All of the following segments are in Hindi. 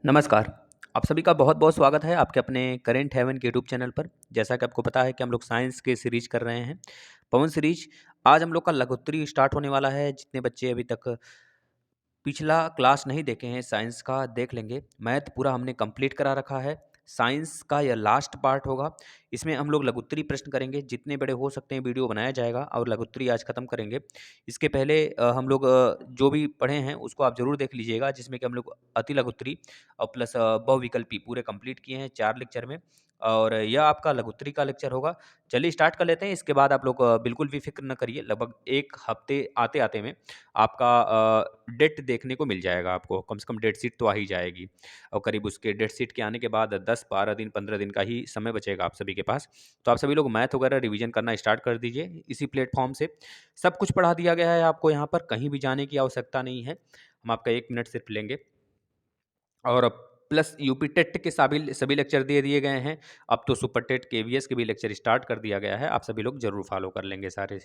नमस्कार। आप सभी का बहुत-बहुत स्वागत है आपके अपने करेंट हेवन के यूट्यूब चैनल पर। जैसा कि आपको पता है कि हम लोग साइंस के सीरीज़ कर रहे हैं, पवन सीरीज़। आज हम लोग का लघुत्तरी स्टार्ट होने वाला है। जितने बच्चे अभी तक पिछला क्लास नहीं देखे हैं साइंस का, देख लेंगे। मैथ पूरा हमने कंप्लीट करा रखा है। साइंस का यह लास्ट पार्ट होगा। इसमें हम लोग लघुत्तरी प्रश्न करेंगे, जितने बड़े हो सकते हैं वीडियो बनाया जाएगा और लघुत्तरी आज खत्म करेंगे। इसके पहले हम लोग जो भी पढ़े हैं उसको आप ज़रूर देख लीजिएगा, जिसमें कि हम लोग अति लघुत्तरी और प्लस बहुविकल्पी पूरे कंप्लीट किए हैं 4 लेक्चर में, और यह आपका लघुत्तरी का लेक्चर होगा। चलिए स्टार्ट कर लेते हैं। इसके बाद आप लोग बिल्कुल भी फ़िक्र ना करिए, लगभग 1 हफ्ते आते-आते में आपका डेट देखने को मिल जाएगा आपको, कम से कम डेट शीट तो आ ही जाएगी। और करीब उसके डेट शीट के आने के बाद 10-12 दिन, 15 दिन का ही समय बचेगा आप सभी के पास। तो आप सभी लोग मैथ वगैरह रिवीजन करना स्टार्ट कर दीजिए इसी प्लेटफ़ॉर्म से। सब कुछ पढ़ा दिया गया है आपको यहाँ पर, कहीं भी जाने की आवश्यकता नहीं है। हम आपका 1 मिनट सिर्फ लेंगे। और प्लस यूपी टेट के सभी सभी लेक्चर दे दिए गए हैं। अब तो सुपर टेट, केवीएस के भी लेक्चर स्टार्ट कर दिया गया है। आप सभी लोग ज़रूर फॉलो कर लेंगे सारे।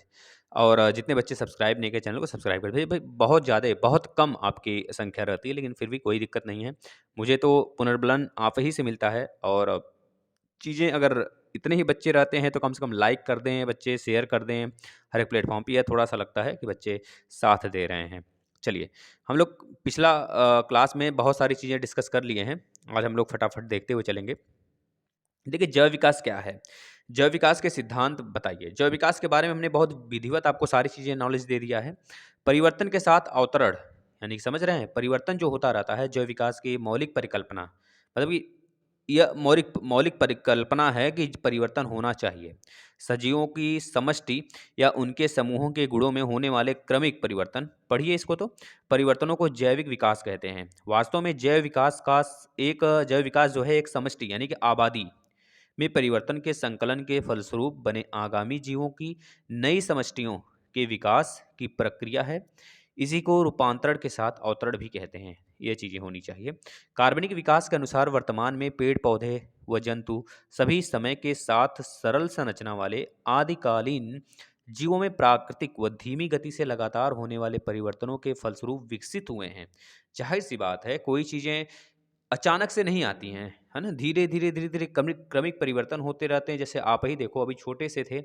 और जितने बच्चे सब्सक्राइब नहीं किए चैनल को सब्सक्राइब कर दीजिए। भाई बहुत ज़्यादा, बहुत कम आपकी संख्या रहती है, लेकिन फिर भी कोई दिक्कत नहीं है। मुझे तो पुनर्बलन आप ही से मिलता है। और चीज़ें अगर इतने ही बच्चे रहते हैं तो कम से कम लाइक कर दें बच्चे, शेयर कर दें हर एक प्लेटफ़ॉर्म पे। यह थोड़ा-सा लगता है कि बच्चे साथ दे रहे हैं। चलिए, हम लोग पिछला क्लास में बहुत सारी चीज़ें डिस्कस कर लिए हैं। आज हम लोग फटाफट देखते हुए चलेंगे। देखिए, जैव विकास क्या है? जैव विकास के सिद्धांत बताइए। जैव विकास के बारे में हमने बहुत विधिवत आपको सारी चीज़ें नॉलेज दे दिया है। परिवर्तन के साथ अवतरण, यानी कि समझ रहे हैं? परिवर्तन जो होता रहता है, जैव विकास की मौलिक परिकल्पना। मतलब कि यह मौलिक मौलिक परिकल्पना है कि परिवर्तन होना चाहिए। सजीवों की समष्टि या उनके समूहों के गुणों में होने वाले क्रमिक परिवर्तन, पढ़िए इसको तो, परिवर्तनों को जैविक विकास कहते हैं। वास्तव में जैव विकास जो है एक समष्टि यानी कि आबादी में परिवर्तन के संकलन के फलस्वरूप बने आगामी जीवों की नई समष्टियों के विकास की प्रक्रिया है। इसी को रूपांतरण के साथ अवतरण भी कहते हैं। ये चीज़ें होनी चाहिए। कार्बनिक विकास के अनुसार वर्तमान में पेड़ पौधे व जंतु सभी समय के साथ सरल संरचना वाले आदिकालीन जीवों में प्राकृतिक व धीमी गति से लगातार होने वाले परिवर्तनों के फलस्वरूप विकसित हुए हैं। जाहिर सी बात है, कोई चीज़ें अचानक से नहीं आती हैं, है ना? धीरे-धीरे, धीरे-धीरे क्रमिक क्रमिक परिवर्तन होते रहते हैं। जैसे आप ही देखो, अभी छोटे से थे,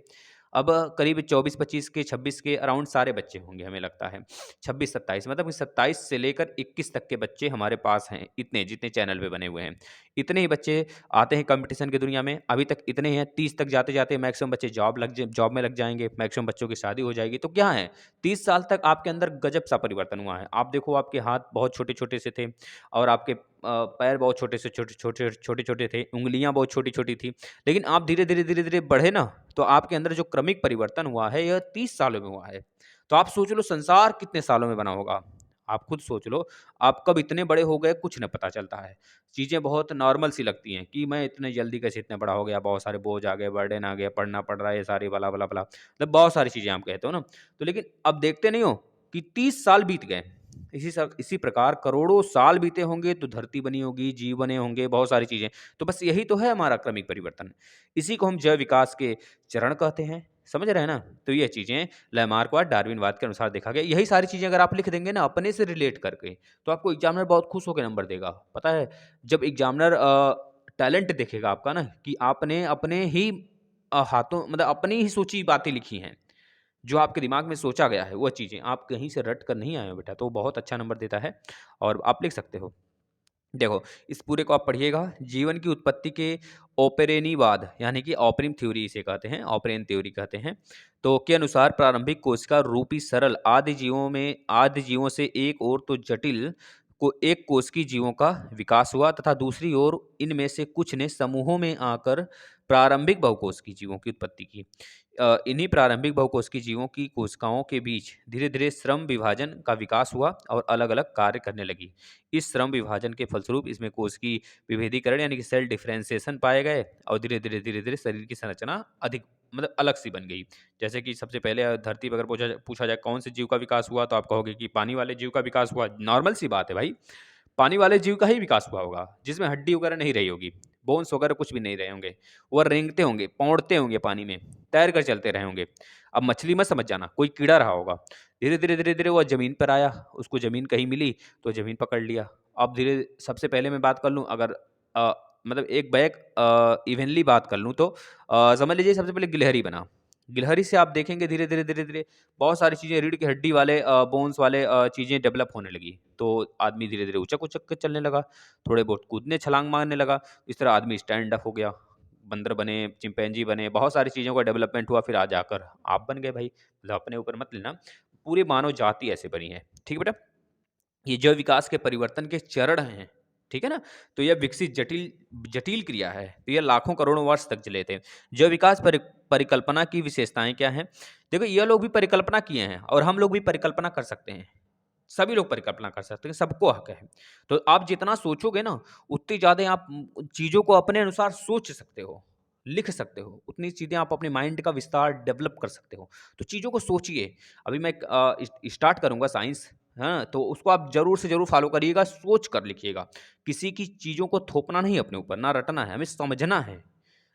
अब करीब 24-25 के, 26 के अराउंड सारे बच्चे होंगे हमें लगता है। 26-27 मतलब 27 से लेकर 21 तक के बच्चे हमारे पास हैं, इतने जितने चैनल पे बने हुए हैं। इतने ही बच्चे आते हैं कॉम्पिटिशन की दुनिया में, अभी तक इतने ही हैं। 30 तक जाते-जाते मैक्सिमम बच्चे जॉब में लग जाएँगे, मैक्सिमम बच्चों की शादी हो जाएगी। तो क्या है, 30 साल तक आपके अंदर गज़ब-सा परिवर्तन हुआ है। आप देखो, आपके हाथ बहुत छोटे-छोटे से थे और आपके पैर बहुत छोटे-छोटे थे, उँगलियाँ बहुत छोटी-छोटी थी। लेकिन आप धीरे-धीरे, धीरे-धीरे बढ़े ना, तो आपके अंदर जो क्रमिक परिवर्तन हुआ है, यह 30 सालों में हुआ है। तो आप सोच लो संसार कितने सालों में बना होगा? आप खुद सोच लो, आप कब इतने बड़े हो गए कुछ नहीं पता चलता है। चीज़ें बहुत नॉर्मल सी लगती हैं कि मैं इतने जल्दी कैसे इतना बड़ा हो गया, बहुत सारे बोझ आ गए, बर्डन आ गया, पढ़ना पड़ रहा है, ये सारी बला-बला-बला। मतलब बहुत सारी चीज़ें आप कहते हो ना। तो लेकिन अब देखते नहीं हो कि 30 साल बीत गए। इसी प्रकार करोड़ों साल बीते होंगे तो धरती बनी होगी, जीव बने होंगे, बहुत सारी चीज़ें। तो बस यही तो है हमारा क्रमिक परिवर्तन। इसी को हम जैव विकास के चरण कहते हैं। समझ रहे हैं ना? तो ये चीज़ें लैमार्कवाद, डार्विनवाद के अनुसार देखा गया। यही सारी चीज़ें अगर आप लिख देंगे ना अपने से रिलेट करके, तो आपको एग्ज़ामिनर बहुत खुश होके नंबर देगा। पता है, जब एग्ज़ामिनर टैलेंट देखेगा आपका ना, कि आपने अपने ही हाथों, मतलब अपनी ही सोची बातें लिखी हैं। जो आपके दिमाग में सोचा गया है, वो चीज़ें आप कहीं से रट कर नहीं आए हो बेटा, तो वो बहुत अच्छा नंबर देता है और आप लिख सकते हो। देखो, इस पूरे को आप पढ़िएगा। जीवन की उत्पत्ति के ओपेरेनीवाद, यानी कि ओपरिन थ्योरी इसे कहते हैं, ओपरेन थ्योरी कहते हैं। तो के अनुसार प्रारंभिक कोशिका रूपी सरल आदि जीवों से एक ओर तो जटिल को एक कोशिकीय जीवों का विकास हुआ, तथा दूसरी ओर इनमें से कुछ ने समूहों में आकर प्रारंभिक बहुकोशिकीय जीवों की उत्पत्ति की। इन्हीं प्रारंभिक बहुकोशिकीय जीवों की कोशिकाओं के बीच धीरे-धीरे श्रम विभाजन का विकास हुआ और अलग-अलग कार्य करने लगी। इस श्रम विभाजन के फलस्वरूप इसमें कोशिकीय विभेदीकरण यानी कि सेल डिफरेंशिएशन पाए गए और धीरे-धीरे, धीरे-धीरे शरीर की संरचना अधिक, मतलब अलग सी बन गई। जैसे कि सबसे पहले धरती पे अगर पूछा जाए कौन से जीव का विकास हुआ, तो आप कहोगे कि पानी वाले जीव का विकास हुआ। नॉर्मल सी बात है भाई, पानी वाले जीव का ही विकास हुआ होगा, जिसमें हड्डी वगैरह नहीं रही होगी। बोन्स वगैरह कुछ भी नहीं रहे होंगे, वो रेंगते होंगे, पौंड़ते होंगे पानी में, तैर कर चलते रहे होंगे। अब मछली मत समझ जाना, कोई कीड़ा रहा होगा। धीरे-धीरे वो ज़मीन पर आया, उसको ज़मीन कहीं मिली तो ज़मीन पकड़ लिया। अब धीरे सबसे पहले मैं बात कर लूँ, अगर अ, मतलब एक बैक इवनली बात कर लूँ तो समझ लीजिए सबसे पहले गिलहरी बना। गिलहरी से आप देखेंगे धीरे-धीरे बहुत सारी चीज़ें रीढ़ की हड्डी वाले बोन्स वाले चीज़ें डेवलप होने लगी। तो आदमी धीरे-धीरे उचक-उचक के चलने लगा, थोड़े बहुत कूदने छलांग मारने लगा। इस तरह आदमी स्टैंड अप हो गया, बंदर बने, चिंपैंजी बने, बहुत सारी चीज़ों का डेवलपमेंट हुआ, फिर आज जाकर आप बन गए भाई। मतलब अपने ऊपर मत लेना, पूरी मानव जाति ऐसे बनी है। ठीक है बेटा? ये जैव विकास के परिवर्तन के चरण हैं, ठीक है ना? तो यह विकसित जटिल जटिल क्रिया है, तो यह लाखों करोड़ों वर्ष तक चले थे। जैव विकास परिकल्पना की विशेषताएँ क्या हैं? देखो ये लोग भी परिकल्पना किए हैं और हम लोग भी परिकल्पना कर सकते हैं। सभी लोग परिकल्पना कर सकते हैं, सबको हक है। तो आप जितना सोचोगे ना, उतनी ज़्यादा आप चीज़ों को अपने अनुसार सोच सकते हो, लिख सकते हो, उतनी चीज़ें आप अपने माइंड का विस्तार डेवलप कर सकते हो। तो चीज़ों को सोचिए। अभी मैं स्टार्ट करूँगा साइंस, हाँ? तो उसको आप ज़रूर से ज़रूर फ़ॉलो करिएगा, सोच कर लिखिएगा। किसी की चीज़ों को थोपना नहीं अपने ऊपर, ना रटना है, हमें समझना है।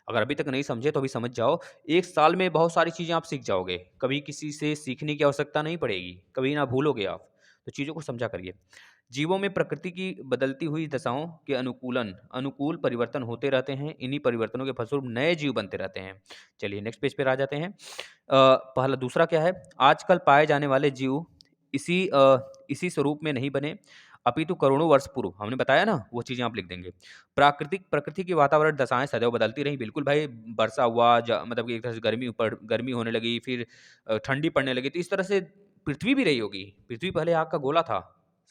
अगर अभी तक नहीं समझे तो अभी समझ जाओ। 1 साल में बहुत सारी चीज़ें आप सीख जाओगे। कभी किसी से सीखने की आवश्यकता नहीं पड़ेगी, कभी ना भूलोगे आप। तो चीज़ों को समझा करिए। जीवों में प्रकृति की बदलती हुई दशाओं के अनुकूल परिवर्तन होते रहते हैं। इन्हीं परिवर्तनों के फलस्वरूप नए जीव बनते रहते हैं। चलिए नेक्स्ट पेज पर आ जाते हैं। पहला दूसरा क्या है? आजकल पाए जाने वाले जीव इसी स्वरूप में नहीं बने, अपितु करोड़ों वर्ष पूर्व हमने बताया ना, वो चीज़ें आप लिख देंगे। प्रकृति की वातावरण दशाएँ सदैव बदलती रहीं। बिल्कुल भाई, वर्षा हुआ मतलब कि एक तरह से गर्मी होने लगी, फिर ठंडी पड़ने लगी, तो इस तरह से पृथ्वी भी रही होगी। पृथ्वी पहले आग का गोला था,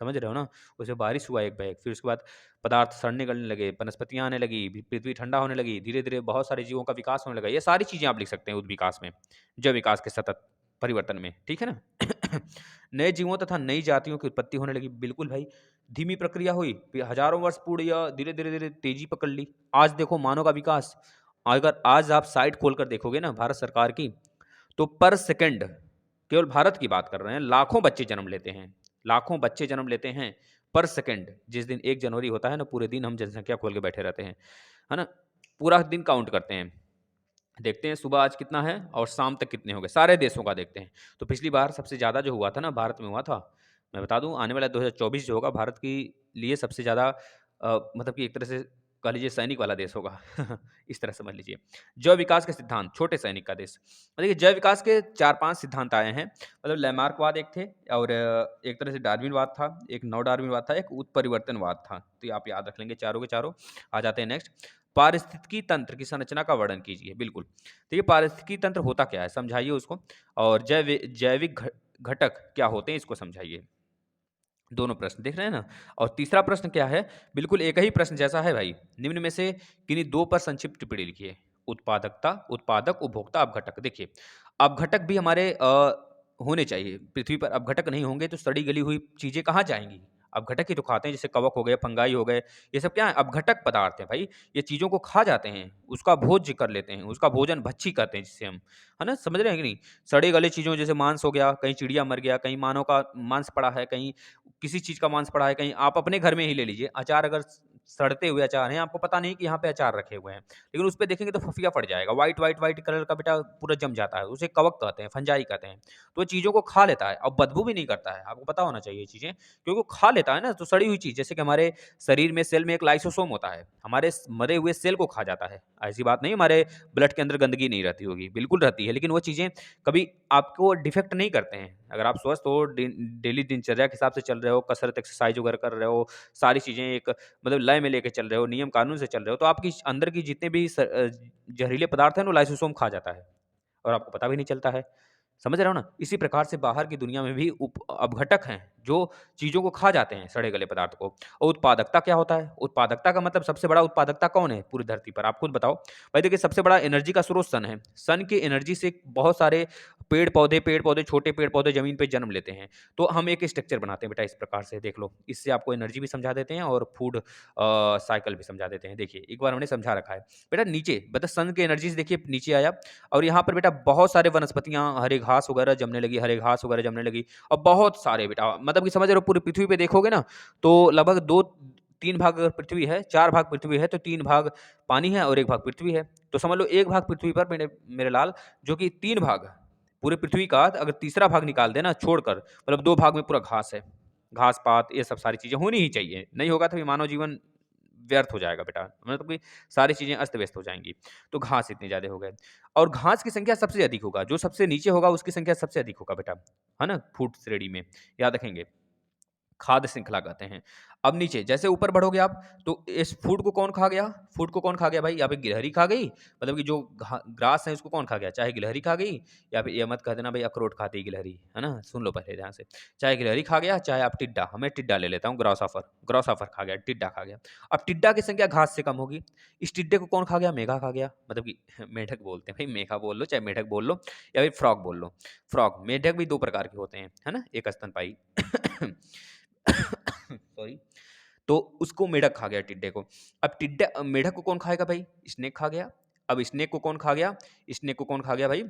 समझ रहे हो ना? उसमें बारिश हुआ एक बैग, फिर उसके बाद पदार्थ सड़ने गलने लगे, वनस्पतियाँ आने लगी, पृथ्वी ठंडा होने लगी, धीरे-धीरे बहुत सारे जीवों का विकास होने लगा। ये सारी चीज़ें आप लिख सकते हैं उद्विकास में, जैव विकास के सतत परिवर्तन में, ठीक है ना? नए जीवों तथा नई जातियों की उत्पत्ति होने लगी। बिल्कुल भाई, धीमी प्रक्रिया हुई, फिर हज़ारों वर्ष पूर्ण या धीरे-धीरे तेज़ी पकड़ ली। आज देखो मानव का विकास, अगर आज आप साइट खोलकर देखोगे ना भारत सरकार की, तो पर सेकंड, केवल भारत की बात कर रहे हैं, लाखों बच्चे जन्म लेते हैं। लाखों बच्चे जन्म लेते हैं पर सेकंड। जिस दिन 1 जनवरी होता है ना, पूरे दिन हम जनसंख्या खोल के बैठे रहते हैं, है ना? पूरा दिन काउंट करते हैं। देखते हैं सुबह आज कितना है और शाम तक कितने हो गए, सारे देशों का देखते हैं। तो पिछली बार सबसे ज़्यादा जो हुआ था ना, भारत में हुआ था। मैं बता दूँ, आने वाला 2024 जो होगा भारत के लिए सबसे ज़्यादा मतलब कि एक तरह से कह लीजिए सैनिक वाला देश होगा। इस तरह समझ लीजिए। जैव विकास के सिद्धांत, छोटे सैनिक का देश। देखिए जैव विकास के 4-5 सिद्धांत आए हैं। मतलब लैमार्कवाद एक थे, और एक तरह से डार्विनवाद था, एक नव डार्विनवाद था, एक उत्परिवर्तनवाद था। तो ये आप याद रख लेंगे चारों के चारों। आ जाते हैं नेक्स्ट। पारिस्थितिकी तंत्र की संरचना का वर्णन कीजिए। बिल्कुल। देखिए पारिस्थितिकी तंत्र होता क्या है? समझाइए उसको। और जैविक घटक क्या होते हैं, इसको समझाइए। दोनों प्रश्न देख रहे हैं ना? और तीसरा प्रश्न क्या है? बिल्कुल एक ही प्रश्न जैसा है भाई। निम्न में से किन्हीं 2 पर संक्षिप्त टिप्पणी लिखिए। उत्पादकता, उत्पादक, उपभोक्ता, अपघटक। देखिए, अपघटक भी हमारे होने चाहिए। पृथ्वी पर अपघटक नहीं होंगे तो सड़ी गली हुई चीज़ें कहाँ जाएँगी? अपघटक ही तो खाते हैं, जैसे कवक हो गए, फंगाई हो गए, ये सब क्या है? अपघटक पदार्थ हैं भाई। ये चीज़ों को खा जाते हैं, उसका भोज्य कर लेते हैं, उसका भोजन भक्षी कहते हैं जिसे हम, है ना? समझ रहे हैं कि नहीं? सड़े गले चीज़ों जैसे मांस हो गया, कहीं चिड़िया मर गया, कहीं मानव का मांस पड़ा है, कहीं किसी चीज़ का मांस पड़ा है, कहीं आप अपने घर में ही ले लीजिए, अचार अगर सड़ते हुए अचार हैं, आपको पता नहीं कि यहाँ पे अचार रखे हुए हैं, लेकिन उस पे देखेंगे तो फफिया पड़ जाएगा, व्हाइट कलर का बेटा पूरा जम जाता है, उसे कवक कहते हैं, फंजाई कहते हैं। तो वो चीज़ों को खा लेता है और बदबू भी नहीं करता है, आपको पता होना चाहिए ये चीज़ें, क्योंकि वो खा लेता है ना, तो सड़ी हुई चीज़, जैसे कि हमारे शरीर में सेल में एक लाइसोसोम होता है, हमारे मरे हुए सेल को खा जाता है। ऐसी बात नहीं हमारे ब्लड के अंदर गंदगी नहीं रहती होगी, बिल्कुल रहती है, लेकिन वो चीज़ें कभी आपको डिफेक्ट नहीं करते हैं। अगर आप स्वस्थ हो, डेली दिनचर्या के हिसाब से चल रहे हो, कसरत, एक्सरसाइज वगैरह कर रहे हो, सारी चीज़ें एक मतलब लय में लेके चल रहे हो, नियम कानून से चल रहे हो, तो आपकी अंदर की जितने भी जहरीले पदार्थ हैं, वो लाइसोसोम खा जाता है और आपको पता भी नहीं चलता है। समझ रहे हो ना? इसी प्रकार से बाहर की दुनिया में भी अपघटक हैं, जो चीज़ों को खा जाते हैं, सड़े गले पदार्थ को। और उत्पादकता क्या होता है? उत्पादकता का मतलब सबसे बड़ा उत्पादकता कौन है पूरी धरती पर? आप खुद बताओ। भाई देखिए, सबसे बड़ा एनर्जी का स्रोत सन है। सन की एनर्जी से बहुत सारे पेड़-पौधे, छोटे पेड़-पौधे ज़मीन पे जन्म लेते हैं। तो हम एक स्ट्रक्चर बनाते हैं बेटा इस प्रकार से, देख लो। इससे आपको एनर्जी भी समझा देते हैं और फूड साइकिल भी समझा देते हैं। देखिए, एक बार हमने समझा रखा है। बेटा नीचे मतलब सन की एनर्जी से देखिए नीचे आया, और यहाँ पर बेटा बहुत सारे वनस्पतियाँ, हरे घास वगैरह जमने लगी, हरे घास वगैरह जमने लगी, और बहुत सारे बेटा मतलब कि समझ रहे हो, पूरी पृथ्वी पे देखोगे ना, तो लगभग 2 3 भाग अगर पृथ्वी है, 4 भाग पृथ्वी है, तो 3 भाग पानी है और 1 भाग पृथ्वी है। तो समझ लो 1 भाग पृथ्वी पर मेरे मेरे लाल, जो कि 3 भाग पूरे पृथ्वी का, अगर तीसरा भाग निकाल देना छोड़कर, मतलब 2 भाग में पूरा घास है। घास-पात ये सब सारी चीज़ें होनी ही चाहिए। नहीं होगा तो ये मानव जीवन व्यर्थ हो जाएगा बेटा। मतलब कि सारी चीज़ें अस्त-व्यस्त हो जाएँगी। तो घास इतने ज़्यादा हो गए और घास की संख्या सबसे अधिक होगा। जो सबसे नीचे होगा उसकी संख्या सबसे अधिक होगा बेटा। है ना? फूड श्रेणी में, याद रखेंगे। खाद्य श्रृंखला कहते हैं। अब नीचे जैसे ऊपर बढ़ोगे आप, तो इस फूड को कौन खा गया? फूड को कौन खा गया भाई? या फिर गिलहरी खा गई, मतलब कि जो ग्रास है उसको कौन खा गया? चाहे गिलहरी खा गई, या फिर ये मत कह देना भाई अखरोट खाती है गिलहरी, है ना? सुन लो पहले ध्यान से। चाहे गिलहरी खा गया, चाहे आप टिड्डा, मैं टिड्डा ले लेता हूँ, ग्रासहॉफर, ग्रासहॉफर खा गया, टिड्डा खा गया। अब टिड्डा की संख्या घास से कम होगी। इस टिड्डे को कौन खा गया? मेघा खा गया, मतलब कि मेढक बोलते हैं भाई, मेघा बोल लो चाहे मेढक बोल लो, या फिर फ्रॉग बोल लो। फ्रॉग, मेढक भी 2 प्रकार के होते हैं, है ना? एक स्तनपायी सॉरी। तो उसको मेढक खा गया, टिड्डे को। अब मेढक को कौन खाएगा भाई? स्नेक खा गया। अब स्नेक को कौन खा गया? स्नेक को कौन खा गया भाई?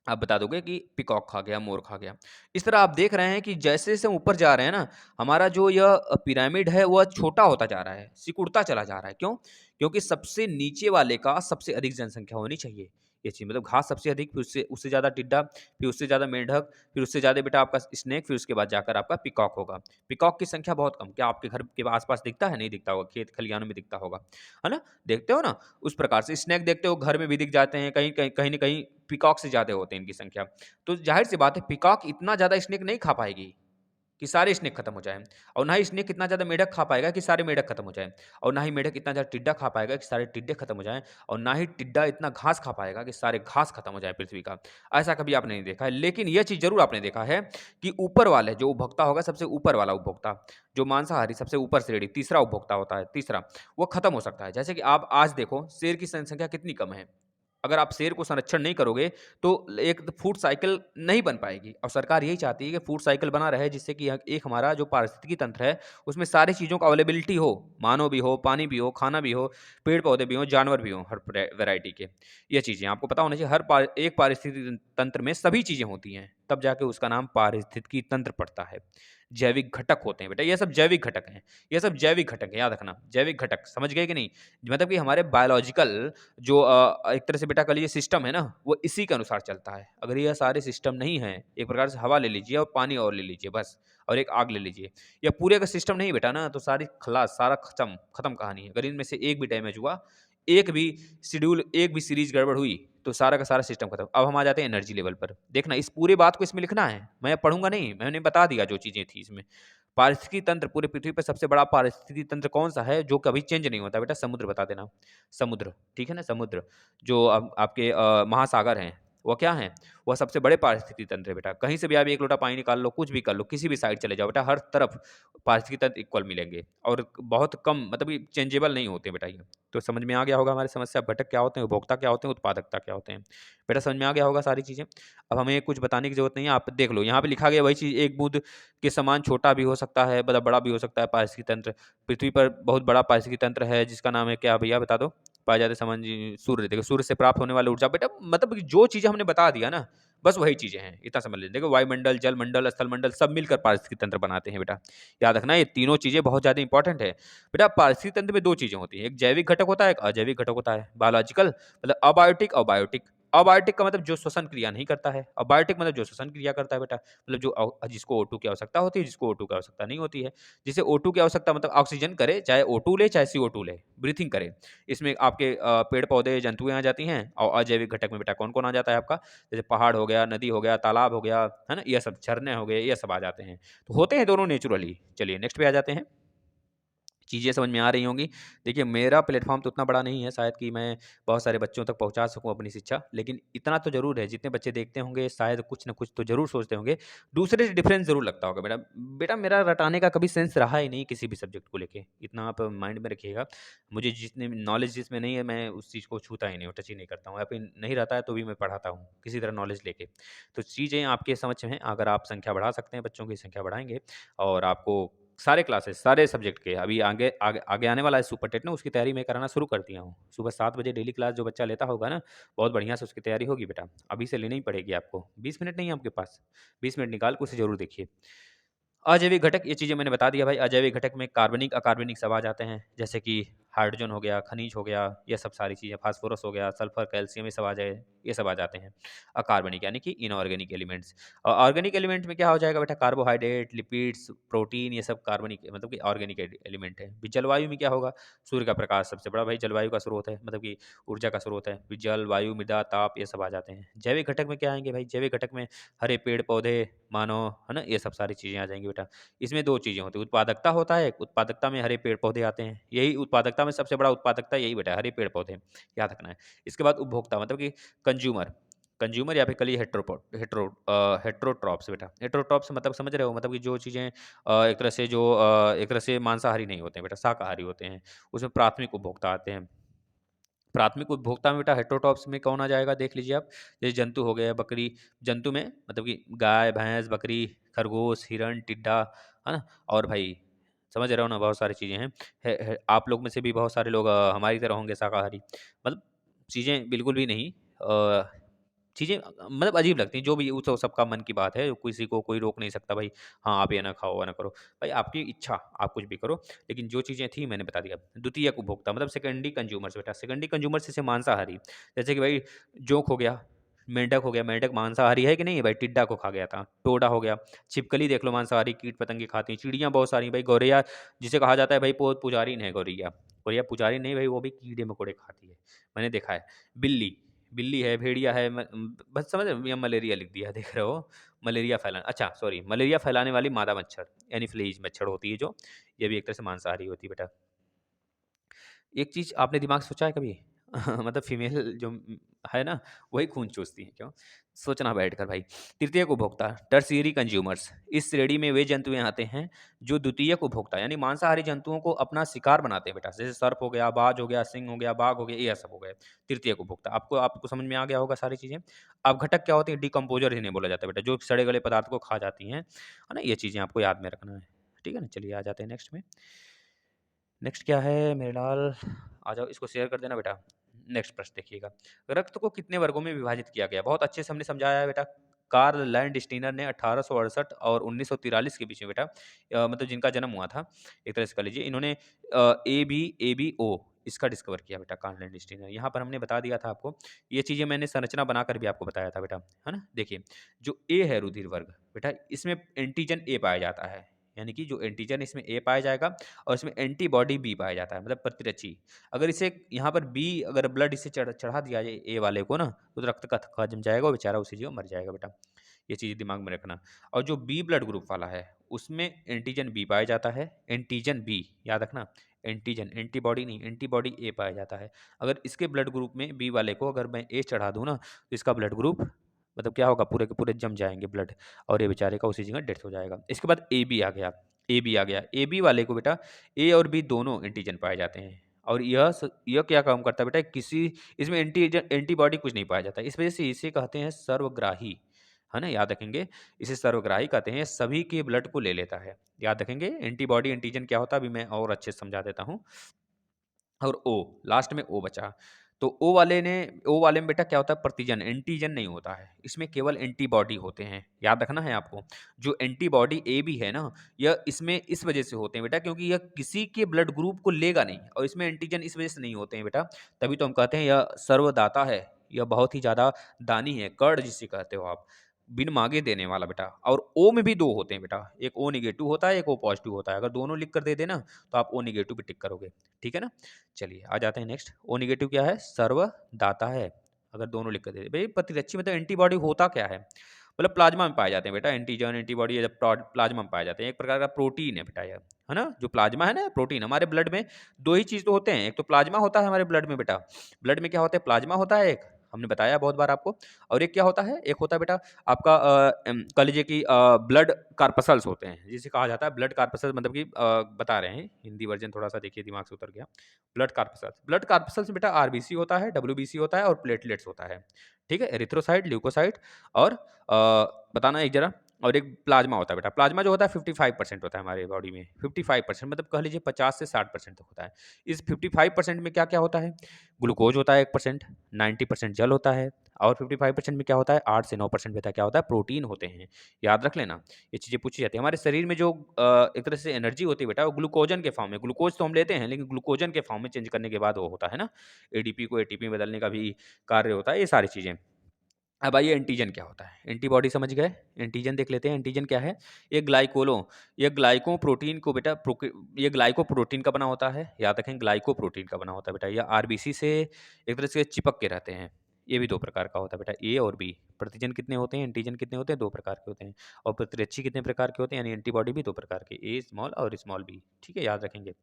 आप बता दोगे कि पीकॉक खा गया, मोर खा गया। इस तरह आप देख रहे हैं कि जैसे-जैसे हम ऊपर जा रहे हैं ना, हमारा जो यह पिरामिड है वह छोटा होता जा रहा है, सिकुड़ता चला जा रहा है। क्यों? क्योंकि सबसे नीचे वाले का सबसे अधिक जनसंख्या होनी चाहिए। ये चीज़ मतलब घास सबसे अधिक, फिर उससे उससे ज़्यादा टिड्डा, फिर उससे ज़्यादा मेंढक, फिर उससे ज़्यादा बेटा आपका स्नेक, फिर उसके बाद जाकर आपका पीकॉक होगा। पीकॉक की संख्या बहुत कम। क्या आपके घर के आस-पास दिखता है? नहीं दिखता होगा, खेत खलिहानों में दिखता होगा। है ना? देखते हो ना? उस प्रकार से स्नेक देखते हो, घर में भी दिख जाते हैं, कहीं न कहीं पीकॉक से ज़्यादा होते हैं इनकी संख्या। तो ज़ाहिर-सी बात है, पीकॉक इतना ज़्यादा स्नेक नहीं खा पाएगी कि सारे स्नेक खत्म हो जाएँ, और ना ही स्नेक इतना ज़्यादा मेढक खा पाएगा कि सारे मेढक खत्म हो जाएँ, और ना ही मेढक इतना ज़्यादा टिड्डा खा पाएगा कि सारे टिड्डे खत्म हो जाएँ, और ना ही टिड्डा इतना घास खा पाएगा कि सारे घास खत्म हो जाए पृथ्वी का। ऐसा कभी आपने नहीं देखा है। लेकिन ये चीज़ ज़रूर आपने देखा है कि ऊपर वाले जो उपभोक्ता होगा, सबसे ऊपर वाला उपभोक्ता, जो मांसाहारी सबसे ऊपर श्रेणी, तीसरा उपभोक्ता होता है, तीसरा, वो खत्म हो सकता है। जैसे कि आप आज देखो, शेर की जनसंख्या कितनी कम है। अगर आप शेर को संरक्षण नहीं करोगे, तो एक फूड साइकिल नहीं बन पाएगी, और सरकार यही चाहती है कि फूड साइकिल बना रहे, जिससे कि एक हमारा जो पारिस्थितिकी तंत्र है, उसमें सारी चीज़ों का अवेलेबिलिटी हो, मानव भी हो, पानी भी हो, खाना भी हो, पेड़-पौधे भी हों, जानवर भी हों, हर वैरायटी के। ये चीज़ें आपको पता होना चाहिए, एक पारिस्थितिकी तंत्र में सभी चीज़ें होती हैं, तब जाके उसका नाम पारिस्थितिकी तंत्र पड़ता है। जैविक घटक होते हैं बेटा, ये सब जैविक घटक हैं, ये सब जैविक घटक हैं, याद रखना, जैविक घटक, समझ गए कि नहीं? मतलब कि हमारे बायोलॉजिकल जो एक तरह से बेटा कह लीजिए सिस्टम है ना, वो इसी के अनुसार चलता है। अगर ये सारे सिस्टम नहीं हैं, एक प्रकार से हवा ले लीजिए और पानी और ले लीजिए बस, और एक आग ले लीजिए। ये पूरे का सिस्टम नहीं बेटा ना, तो सारी खलास, सारा खत्म, खत्म कहानी है। अगर इनमें से एक भी डैमेज हुआ, एक भी शेड्यूल, एक भी सीरीज़ गड़बड़ हुई, तो सारा का सारा सिस्टम खत्म। अब हम आ जाते हैं एनर्जी लेवल पर। देखना, इस पूरी बात को इसमें लिखना है, मैं पढ़ूँगा नहीं, मैंने बता दिया जो चीज़ें थी इसमें। पारिस्थितिकी तंत्र, पूरी पृथ्वी पे सबसे बड़ा पारिस्थितिकी तंत्र कौन-सा है, जो कभी चेंज नहीं होता बेटा? समुद्र बता देना। समुद्र, ठीक है ना? समुद्र, जो आपके महासागर हैं, वो क्या हैं? वह सबसे बड़े पारिस्थितिकी तंत्र है बेटा। कहीं से भी आप 1 लोटा पानी निकाल लो, कुछ भी कर लो, किसी भी साइड चले जाओ बेटा, हर तरफ पारिस्थितिकी तंत्र इक्वल मिलेंगे, और बहुत कम, मतलब कि चेंजेबल नहीं होते बेटा ये। तो समझ में आ गया होगा हमारी समस्या, घटक क्या होते हैं, उपभोक्ता क्या होते हैं, उत्पादकता क्या होते हैं। बेटा समझ में आ गया होगा सारी चीज़ें। अब हमें कुछ बताने की ज़रूरत नहीं है, आप देख लो, यहाँ पे लिखा गया वही चीज़, एक बूँद के समान छोटा भी हो सकता है, मतलब बड़ा भी हो सकता है पारिस्थितिकी तंत्र। पृथ्वी पर बहुत बड़ा पारिस्थितिकी तंत्र है, जिसका नाम है क्या भैया बता दो? पाए जाते समान जी सूर्य, देखो सूर्य से प्राप्त होने वाली ऊर्जा बेटा, मतलब कि जो चीज़ें हमने बता दिया ना, बस वही चीज़ें हैं, इतना समझ लीजिए। देखो वायुमंडल, जलमंडल, स्थलमंडल सब मिलकर पारिस्थितिकी तंत्र बनाते हैं बेटा। याद रखना, ये तीनों चीज़ें बहुत ज़्यादा इंपॉर्टेंट है। बेटा पारिस्थितिकी तंत्र में 2 चीज़ें होती हैं, एक जैविक घटक होता है, एक अजैविक घटक होता है। बायोलॉजिकल मतलब अबायोटिक और बायोटिक। अबायोटिक का मतलब जो श्वसन क्रिया नहीं करता है, और बायोटिक मतलब जो श्वसन क्रिया करता है बेटा। मतलब जो जिसको O2 की आवश्यकता होती है, जिसको O2 की आवश्यकता नहीं होती है। जिसे O2 की आवश्यकता मतलब ऑक्सीजन करे, चाहे O2 ले, चाहे CO2 ले, ब्रीथिंग करे। इसमें आपके पेड़-पौधे, जंतुएँ आ जाती हैं, और अजैविक घटक में बेटा कौन-कौन आ जाता है आपका? जैसे पहाड़ हो गया, नदी हो गया, तालाब हो गया, है ना? ये सब झरने हो गए, ये सब आ जाते हैं। तो होते हैं दोनों नेचुरली। चलिए नेक्स्ट पे आ जाते हैं। चीज़ें समझ में आ रही होंगी। देखिए मेरा प्लेटफ़ॉर्म तो उतना बड़ा नहीं है शायद कि मैं बहुत सारे बच्चों तक पहुँचा सकूँ अपनी शिक्षा, लेकिन इतना तो ज़रूर है, जितने बच्चे देखते होंगे शायद कुछ न कुछ तो ज़रूर सोचते होंगे। दूसरे से डिफ़रेंस ज़रूर लगता होगा बेटा। बेटा मेरा रटाने का कभी सेंस रहा ही नहीं किसी भी सब्जेक्ट को लेके, इतना आप माइंड में रखिएगा। मुझे जितने नॉलेज जिसमें नहीं है, मैं उस चीज़ को छूता ही नहीं हूँ, टच ही नहीं करता हूँ, या फिर नहीं रहता है तो भी मैं पढ़ाता हूँ, किसी तरह नॉलेज लेके। तो चीज़ें आपके समझ में हैं, अगर आप संख्या बढ़ा सकते हैं, बच्चों की संख्या बढ़ाएँगे, और आपको सारे क्लासेस, सारे सब्जेक्ट के अभी आगे आगे आगे आने वाला है सुपर टेट ना, उसकी तैयारी मैं कराना शुरू कर दिया हूँ। सुबह 7 बजे डेली क्लास जो बच्चा लेता होगा ना, बहुत बढ़िया से उसकी तैयारी होगी बेटा। अभी से लेनी ही पड़ेगी आपको। 20 मिनट नहीं है आपके पास, 20 मिनट निकाल के उसे ज़रूर देखिए। अजैविक घटक ये चीज़ें मैंने बता दिया भाई। अजैविक घटक में कार्बनिक, अकार्बनिक सब आ जाते हैं, जैसे कि हाइड्रोजन हो गया, खनिज हो गया, ये सब सारी चीज़ें, फास्फोरस हो गया, सल्फर, कैल्शियम, ये सब आ जाते हैं। अकार्बनिक यानी कि इनऑर्गेनिक एलिमेंट्स। और ऑर्गेनिक एलिमेंट में क्या हो जाएगा बेटा, कार्बोहाइड्रेट, लिपिड्स, प्रोटीन, ये सब कार्बनिक मतलब कि ऑर्गेनिक एलिमेंट है। फिर जलवायु में क्या होगा, सूर्य का प्रकाश सबसे बड़ा भाई जलवायु का स्रोत है, मतलब कि ऊर्जा का स्रोत है। फिर जल, वायु, मृदा, ताप, ये सब आ जाते हैं। जैविक घटक में क्या आएंगे भाई, जैविक घटक में हरे पेड़ पौधे, मानव, है ना, ये सब सारी चीज़ें आ जाएंगी बेटा। इसमें 2 चीज़ें होती हैं, उत्पादकता होता है, उत्पादकता में हरे पेड़-पौधे आते हैं। यही उत्पादकता में सबसे बड़ा उत्पादकता यही बेटा, हरे पेड़-पौधे, याद रखना है। इसके बाद उपभोक्ता मतलब कि कंज़्यूमर, कंज़्यूमर या फिर कल हेटेरोट्रॉप्स बेटा। हेटेरोट्रॉप्स मतलब समझ रहे हो? मतलब कि जो चीज़ें एक तरह से मांसाहारी नहीं होते हैं बेटा, शाकाहारी होते हैं। उसमें प्राथमिक उपभोक्ता आते हैं। प्राथमिक उपभोक्ता में बेटा हेटेरोट्रॉप्स में कौन आ जाएगा देख लीजिए आप। जैसे जंतु हो गए, बकरी, जंतु में मतलब कि गाय, भैंस, बकरी, खरगोश, हिरण, टिड्डा, है ना? और भाई समझ रहे हो ना, बहुत सारी चीज़ें हैं। आप लोग में से भी बहुत सारे लोग हमारी तरह होंगे शाकाहारी। मतलब चीज़ें बिल्कुल भी नहीं, चीज़ें मतलब अजीब लगती हैं, जो भी वो तो सबका मन की बात है, किसी को कोई रोक नहीं सकता भाई, हाँ, आप ये ना खाओ, वो ना करो। भाई आपकी इच्छा, आप कुछ भी करो, लेकिन जो चीज़ें थी मैंने बता दिया। द्वितीयक उपभोक्ता मतलब सेकेंडरी कंज्यूमर्स बेटा, सेकेंडरी कंज्यूमर्स जैसे मांसाहारी, जैसे कि भाई जोंक हो गया, मेंढक हो गया, मेंढक मांसाहारी है कि नहीं है भाई, टिड्डा को खा गया था, टोडा हो गया, छिपकली देख लो मांसाहारी, कीट पतंगे खाती हैं, चिड़ियाँ बहुत सारी भाई, गौरैया जिसे कहा जाता है भाई पुजारी है गौरैया, गौरैया पुजारी नहीं भाई, वो भी कीड़े मकोड़े खाती है, मैंने देखा है। बिल्ली, बिल्ली है, भेड़िया है, बस समझ रहे हो? या मलेरिया लिख दिया, देख रहे हो? मलेरिया फैलाना, अच्छा सॉरी, मलेरिया फैलाने वाली मादा मच्छर, एनीफ्लीज मच्छर होती है जो, ये भी एक तरह से मांसाहारी होती है बेटा। एक चीज़ आपने दिमाग से सोचा है कभी? मतलब फीमेल जो है ना, वही खून चूसती हैं, क्यों? सोचना बैठकर भाई। तृतीयक उपभोक्ता, टर्शियरी कंज्यूमर्स, इस श्रेणी में वे जंतुएँ आते हैं, जो द्वितीयक उपभोक्ता यानी मांसाहारी जंतुओं को अपना शिकार बनाते हैं बेटा। जैसे सर्प हो गया, बाज हो गया, सिंह हो गया, बाघ हो गया, ये सब हो गए, तृतीयक उपभोक्ता। आपको आपको समझ में आ गया होगा सारी चीज़ें। अब घटक क्या होती है? डिकम्पोज़र इन्हें बोला जाता है बेटा, जो सड़े-गले पदार्थ को खा जाती हैं, है ना? ये चीज़ें आपको याद में रखना है। ठीक है ना? चलिए आ जाते हैं नेक्स्ट में। नेक्स्ट क्या है मेरे लाल? आ जाओ, इसको शेयर कर देना बेटा। नेक्स्ट प्रश्न देखिएगा। रक्त को कितने वर्गों में विभाजित किया गया? बहुत अच्छे से हमने समझाया है बेटा। कार्ल लैंडस्टीनर ने 1868 और 1943 के बीच में बेटा, मतलब जिनका जन्म हुआ था, एक तरह से कह लीजिए, इन्होंने एबीओ इसका डिस्कवर किया बेटा, कार्ल लैंडस्टीनर। यहाँ पर हमने बता दिया था आपको, ये चीज़ें मैंने संरचना बनाकर भी आपको बताया था बेटा, है ना? देखिए, जो ए है रुधिर वर्ग बेटा, इसमें एंटीजन ए पाया जाता है, यानी कि जो एंटीजन इसमें ए पाया जाएगा, और इसमें एंटीबॉडी बी पाया जाता है, मतलब प्रतिरक्षी। अगर इसे यहाँ पर बी, अगर ब्लड इसे चढ़ा दिया जाए ए वाले को ना, तो रक्त का थक्का जम जाएगा, वो बेचारा उसी जगह मर जाएगा बेटा। ये चीज़ दिमाग में रखना। और जो बी ब्लड ग्रुप वाला है, उसमें एंटीजन बी पाया जाता है, एंटीजन बी, याद रखना, एंटीजन, एंटीबॉडी नहीं, एंटीबॉडी ए पाया जाता है। अगर इसके ब्लड ग्रुप में बी वाले को अगर मैं ए चढ़ा दूँ ना, तो इसका ब्लड ग्रुप मतलब क्या होगा, पूरे के पूरे जम जाएंगे ब्लड, और ये बेचारे का उसी जगह डेथ हो जाएगा। इसके बाद ए बी आ गया, ए बी आ गया, ए बी वाले को बेटा ए और बी दोनों एंटीजन पाए जाते हैं। और यह क्या काम करता है बेटा, किसी इसमें एंटीजन एंटीबॉडी कुछ नहीं पाया जाता, इस वजह से इसे कहते हैं सर्वग्राही, है ना, याद रखेंगे। इसे सर्वग्राही कहते हैं, सभी के ब्लड को ले लेता है, याद रखेंगे। एंटीबॉडी एंटीजन क्या होता है, अभी मैं और अच्छे से समझा देता हूँ। और ओ, लास्ट में ओ बचा। तो ओ वाले में बेटा क्या होता है, प्रतिजन, एंटीजन नहीं होता है, इसमें केवल एंटीबॉडी होते हैं, याद रखना है आपको। जो एंटीबॉडी ए भी है ना, यह इसमें इस वजह से होते हैं बेटा, क्योंकि यह किसी के ब्लड ग्रुप को लेगा नहीं, और इसमें एंटीजन इस वजह से नहीं होते हैं बेटा। तभी तो हम कहते हैं यह सर्वदाता है, यह बहुत ही ज़्यादा दानी है, कर्ड जिसे कहते हो आप, बिन मांगे देने वाला बेटा। और ओ में भी दो होते हैं बेटा, एक ओ निगेटिव होता है, एक ओ पॉजिटिव होता है। अगर दोनों लिख कर दे देना, तो आप ओ निगेटिव पे टिक करोगे, ठीक है ना? चलिए आ जाते हैं नेक्स्ट। ओ नेगेटिव क्या है, सर्वदाता है। अगर दोनों लिख कर दे भाई, प्रतिरक्षी मतलब एंटीबॉडी होता क्या है, मतलब प्लाज्मा में पाए जाते हैं बेटा, एंटीजन एंटीबॉडी ये जब प्लाज्मा में पाए जाते हैं, एक प्रकार का प्रोटीन है बेटा, यह है ना, जो प्लाज्मा है ना, प्रोटीन हमारे ब्लड में दो ही चीज़ तो होते हैं, एक तो प्लाज्मा होता है हमारे ब्लड में बेटा, ब्लड में क्या होता है, प्लाज्मा होता है एक, हमने बताया बहुत बार आपको। और एक क्या होता है, एक होता है बेटा आपका कह लीजिए कि ब्लड कार्पसल्स होते हैं, जिसे कहा जाता है ब्लड कार्पसल्स, मतलब कि बता रहे हैं हिंदी वर्जन, थोड़ा सा देखिए दिमाग से उतर गया। ब्लड कार्पसल्स, ब्लड कार्पसल्स में बेटा आरबीसी होता है, डब्ल्यूबीसी होता है, और प्लेटलेट्स होता है, ठीक है, एरिथ्रोसाइट, ल्यूकोसाइट, और बताना एक जरा, और एक प्लाज्मा होता है बेटा। प्लाज्मा जो होता है 55% होता है हमारे बॉडी में, 55% मतलब कह लीजिए 50 से 60% तक होता है। इस 55% में क्या क्या होता है, ग्लूकोज होता है 1%, 90% जल होता है, और 55% में क्या होता है, 8 से 9% बेटा क्या होता है, प्रोटीन होते हैं। याद रख लेना, ये चीज़ें पूछी जाती हैं। हमारे शरीर में जो एक तरह से एनर्जी होती है बेटा, वो ग्लूकोजन के फॉर्म में, ग्लूकोज तो हम लेते हैं लेकिन ग्लूकोजन के फॉर्म में चेंज करने के बाद वो होता है ना, एडीपी को एटीपी में बदलने का भी कार्य होता है, ये सारी चीज़ें। अब आइए एंटीजन क्या होता है? एंटीबॉडी समझ गए? एंटीजन देख लेते हैं। एंटीजन क्या है? ये ग्लाइकोप्रोटीन को बेटा ये ग्लाइकोप्रोटीन का बना होता है। याद रखें, ग्लाइकोप्रोटीन का बना होता है बेटा। ये आरबीसी से एक तरह से चिपक के रहते हैं। ये भी 2 प्रकार का होता है बेटा, ए और बी। प्रतिजन कितने होते हैं? एंटीजन कितने होते हैं? 2 प्रकार के होते हैं। और प्रतिरक्षी कितने प्रकार के होते हैं? यानी एंटीबॉडी भी 2 प्रकार के, ए स्मॉल और स्मॉल बी। ठीक है, याद रखेंगे।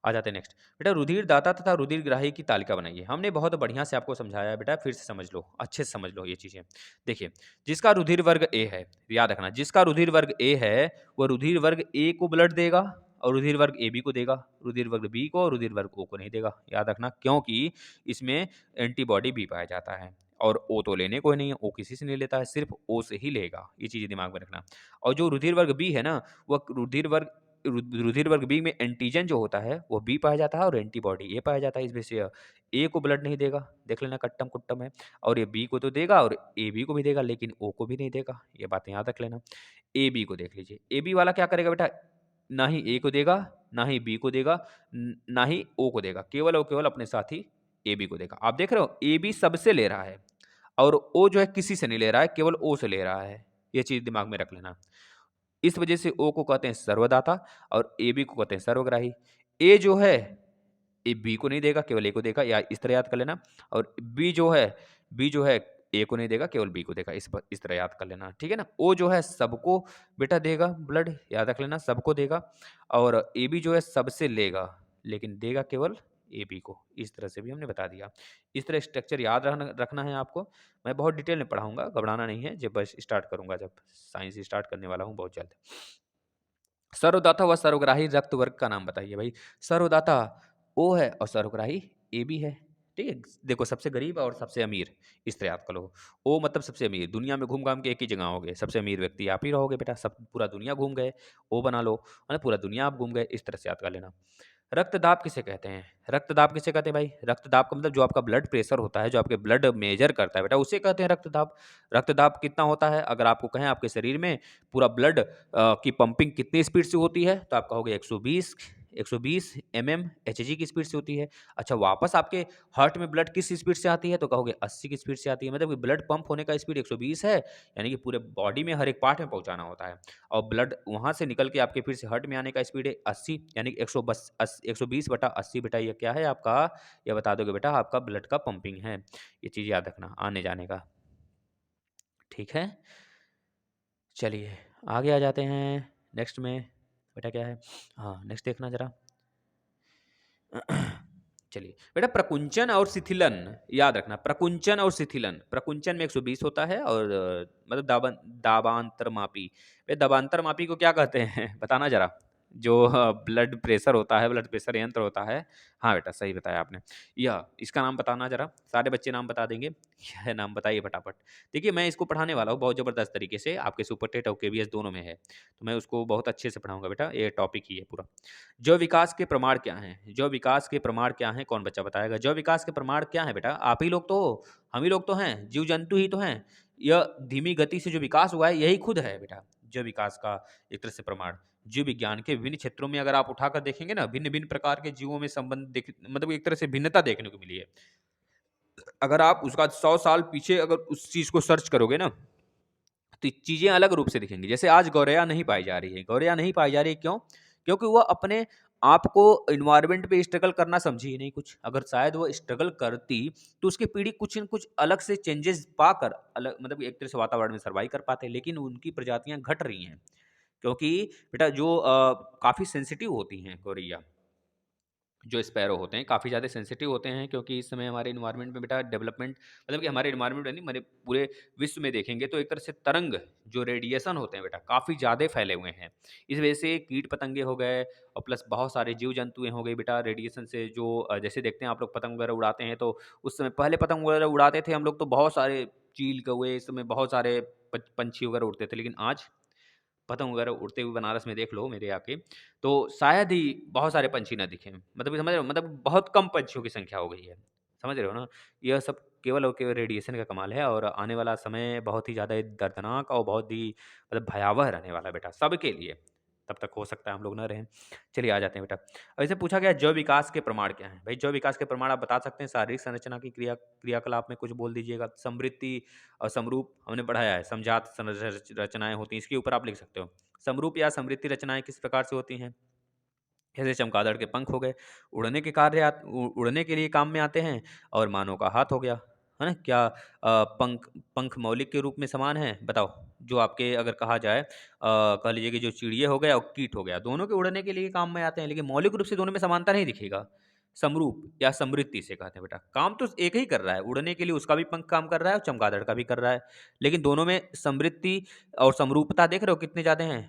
आ जाते हैं नेक्स्ट। बेटा रुधिर दाता तथा रुधिर ग्राही की तालिका बनाइए। हमने बहुत बढ़िया से आपको समझाया है बेटा, फिर से समझ लो, अच्छे से समझ लो ये चीज़ें। देखिए, जिसका रुधिर वर्ग ए है, याद रखना, जिसका रुधिर वर्ग ए है, वह रुधिर वर्ग ए को ब्लड देगा और रुधिर वर्ग ए बी को देगा, रुधिर वर्ग बी को और रुधिर वर्ग ओ को नहीं देगा। याद रखना, क्योंकि इसमें एंटीबॉडी बी पाया जाता है और ओ तो लेने को ही नहीं है, ओ किसी से नहीं लेता है, सिर्फ ओ से ही लेगा। ये चीज़ें दिमाग में रखना। और जो रुधिर वर्ग बी है ना, वह रुधिर वर्ग बी में एंटीजन जो होता है वो बी पाया जाता है और एंटीबॉडी ए पाया जाता है। इस वजह से ए को ब्लड नहीं देगा, देख लेना कट्टम कुट्टम है। और ये बी को तो देगा और ए बी को भी देगा, लेकिन ओ को भी नहीं देगा। ये बातें याद रख लेना। ए बी को देख लीजिए, ए बी वाला क्या करेगा बेटा, ना ही ए को देगा, ना ही बी को देगा, ना ही ओ को देगा, केवल और केवल अपने साथी ए बी को देगा। आप देख रहे हो, ए बी सबसे ले रहा है और ओ जो है किसी से नहीं ले रहा है, केवल ओ से ले रहा है। ये चीज दिमाग में रख लेना। इस वजह से ओ को कहते हैं सर्वदाता और ए बी को कहते हैं सर्वग्राही। ए जो है, ए बी को नहीं देगा, केवल ए को देगा, या इस तरह याद कर लेना। और बी जो है ए को नहीं देगा, केवल बी को देगा, इस तरह याद कर लेना, ठीक है ना। ओ जो है सबको बेटा देगा ब्लड, याद रख लेना, सबको देगा। और ए बी जो है सबसे लेगा, लेकिन देगा केवल ए बी को। इस तरह से भी हमने बता दिया। इस तरह स्ट्रक्चर याद रखना है आपको। मैं बहुत डिटेल में पढ़ाऊंगा, घबराना नहीं है, जब बस स्टार्ट करूंगा, जब साइंस स्टार्ट करने वाला हूँ बहुत जल्द। सर्वदाता व सर्वग्राही रक्त वर्ग का नाम बताइए भाई। सर्वदाता ओ है और सर्वग्राही ए बी है। ठीक है, देखो सबसे गरीब और सबसे अमीर, इस तरह याद करो। ओ मतलब सबसे अमीर, दुनिया में घूम घाम के एक ही जगह होगे, सबसे अमीर व्यक्ति आप ही रहोगे बेटा, सब पूरा दुनिया घूम गए, ओ बना लो, है ना, पूरा दुनिया आप घूम गए, इस तरह से याद कर लेना। रक्तदाब किसे कहते हैं? रक्तदाब किसे कहते हैं भाई? रक्तदाब का मतलब जो आपका ब्लड प्रेशर होता है, जो आपके ब्लड मेजर करता है बेटा, उसे कहते हैं रक्तदाब। रक्तदाब कितना होता है? अगर आपको कहें आपके शरीर में पूरा ब्लड की पंपिंग कितनी स्पीड से होती है, तो आप कहोगे 120 एमएम एचजी की स्पीड से होती है। अच्छा, वापस आपके हार्ट में ब्लड किस स्पीड से आती है, तो कहोगे 80 की स्पीड से आती है। मतलब कि ब्लड पंप होने का स्पीड 120 है, यानी कि पूरे बॉडी में हर एक पार्ट में पहुंचाना होता है। और ब्लड वहां से निकल के आपके फिर से हार्ट में आने का स्पीड है 80, यानी कि 120/80 बेटा, ये क्या है आपका, ये बता दोगे बेटा, आपका ब्लड का पंपिंग है। ये चीज याद रखना, आने जाने का। ठीक है, चलिए आगे आ जाते हैं। नेक्स्ट में बेटा क्या है, हाँ नेक्स्ट देखना जरा। चलिए बेटा, प्रकुंचन और शिथिलन याद रखना। प्रकुंचन और शिथिलन, प्रकुंचन में 120 होता है और मतलब दाबांतर मापी। दाबांतर मापी को क्या कहते हैं बताना जरा। जो ब्लड प्रेशर होता है, ब्लड प्रेशर यंत्र होता है। हाँ बेटा, सही बताया आपने। यह इसका नाम बताना जरा, सारे बच्चे नाम बता देंगे। क्या है नाम, बताइए फटाफट। देखिए, मैं इसको पढ़ाने वाला हूँ बहुत ज़बरदस्त तरीके से, आपके सुपर टेट और केवीएस दोनों में है, तो मैं उसको बहुत अच्छे से पढ़ाऊंगा बेटा, ये टॉपिक ही है पूरा। जैव विकास के प्रमाण क्या हैं? जैव विकास के प्रमाण क्या हैं, कौन बच्चा बताएगा? जैव विकास के प्रमाण क्या है बेटा? आप ही लोग तो हो, हम ही लोग तो हैं, जीव जंतु ही तो हैं। यह धीमी गति से जो विकास हुआ है, यही खुद है बेटा जैव विकास का एक तरह से प्रमाण। जीव विज्ञान के विभिन्न क्षेत्रों में अगर आप उठाकर देखेंगे ना, भिन्न भिन्न प्रकार के जीवों में संबंध मतलब एक तरह से भिन्नता देखने को मिली है। अगर आप उसका 100 साल पीछे अगर उस चीज को सर्च करोगे ना, तो चीज़ें अलग रूप से दिखेंगी। जैसे आज गौरैया नहीं पाई जा रही है, गौरैया नहीं पाई जा रही है, क्यों? क्योंकि वह अपने आप को इन्वायरमेंट पे स्ट्रगल करना समझी ही नहीं कुछ। अगर शायद वो स्ट्रगल करती, तो उसकी पीढ़ी कुछ न कुछ अलग से चेंजेस पाकर अलग मतलब एक तरह से वातावरण में सर्वाइव कर पाते, लेकिन उनकी प्रजातियां घट रही हैं। क्योंकि बेटा जो काफ़ी सेंसिटिव होती हैं गौरैया, जो स्पैरो होते हैं काफ़ी ज़्यादा सेंसिटिव होते हैं, क्योंकि इस समय हमारे इन्वायरमेंट में बेटा डेवलपमेंट मतलब कि हमारे इन्वायरमेंट नहीं, हमारे पूरे विश्व में देखेंगे तो एक तरह से तरंग जो रेडिएशन होते हैं बेटा, काफ़ी ज़्यादा फैले हुए हैं। इस वजह से कीट पतंगे हो गए और प्लस बहुत सारे जीव जंतुएं हो गई बेटा, रेडिएशन से जो जैसे देखते हैं आप लोग पतंग वगैरह उड़ाते हैं, तो उस समय पहले पतंग वगैरह उड़ाते थे हम लोग, तो बहुत सारे चील कौवे, इस समय बहुत सारे पंछी वगैरह उड़ते थे, लेकिन आज पतंग वगैरह उड़ते हुए बनारस में देख लो मेरे आके, तो शायद ही बहुत सारे पंछी ना दिखें। मतलब ये समझ रहे हो, मतलब बहुत कम पंछियों की संख्या हो गई है। समझ रहे हो ना? यह सब केवल और केवल रेडिएशन का कमाल है और आने वाला समय बहुत ही ज़्यादा दर्दनाक और बहुत ही मतलब भयावह रहने वाला है बेटा, सबके लिए। तब तक हो सकता है हम लोग ना रहें। चलिए आ जाते हैं बेटा। अब इससे पूछा गया जैव विकास के प्रमाण क्या हैं? भई जैव विकास के प्रमाण आप बता सकते हैं, शारीरिक संरचना की क्रियाकलाप में कुछ बोल दीजिएगा। समृद्धि और समरूप हमने पढ़ाया है, समजात रचनाएँ होती हैं, इसके ऊपर आप लिख सकते हो। समरूप या समृद्धि रचनाएँ किस प्रकार से होती हैं? जैसे चमगादड़ के पंख हो गए, उड़ने के लिए काम में आते हैं और मानव का हाथ हो गया, है ना? क्या पंख पंख मौलिक के रूप में समान हैं? बताओ। जो आपके अगर कहा जाए कह लीजिए कि जो चिड़िया हो गया और कीट हो गया, दोनों के उड़ने के लिए काम में आते हैं, लेकिन मौलिक रूप से दोनों में समानता नहीं दिखेगा। समरूप या समृद्धि से कहते हैं बेटा। काम तो एक ही कर रहा है, उड़ने के लिए उसका भी पंख काम कर रहा है और चमगादड़ का भी कर रहा है, लेकिन दोनों में समृद्धि और समरूपता देख रहे हो कितने ज़्यादा हैं?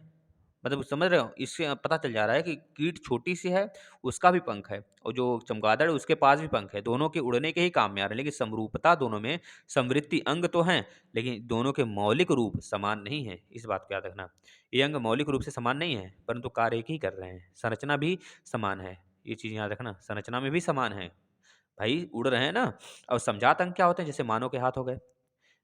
मतलब समझ रहे हो? इससे पता चल जा रहा है कि कीट छोटी-सी है, उसका भी पंख है और जो चमगादड़ है उसके पास भी पंख है। दोनों के उड़ने के ही काम में आ रहे हैं, लेकिन समरूपता दोनों में समृद्धि अंग तो हैं, लेकिन दोनों के मौलिक रूप समान नहीं है। इस बात को याद रखना। ये अंग मौलिक रूप से समान नहीं है, परंतु कार्य एक ही कर रहे हैं। संरचना भी समान है। ये चीज़ याद रखना, संरचना में भी समान है। भाई उड़ रहे हैं ना। और समजात अंग क्या होते हैं? जैसे मानव के हाथ हो गए,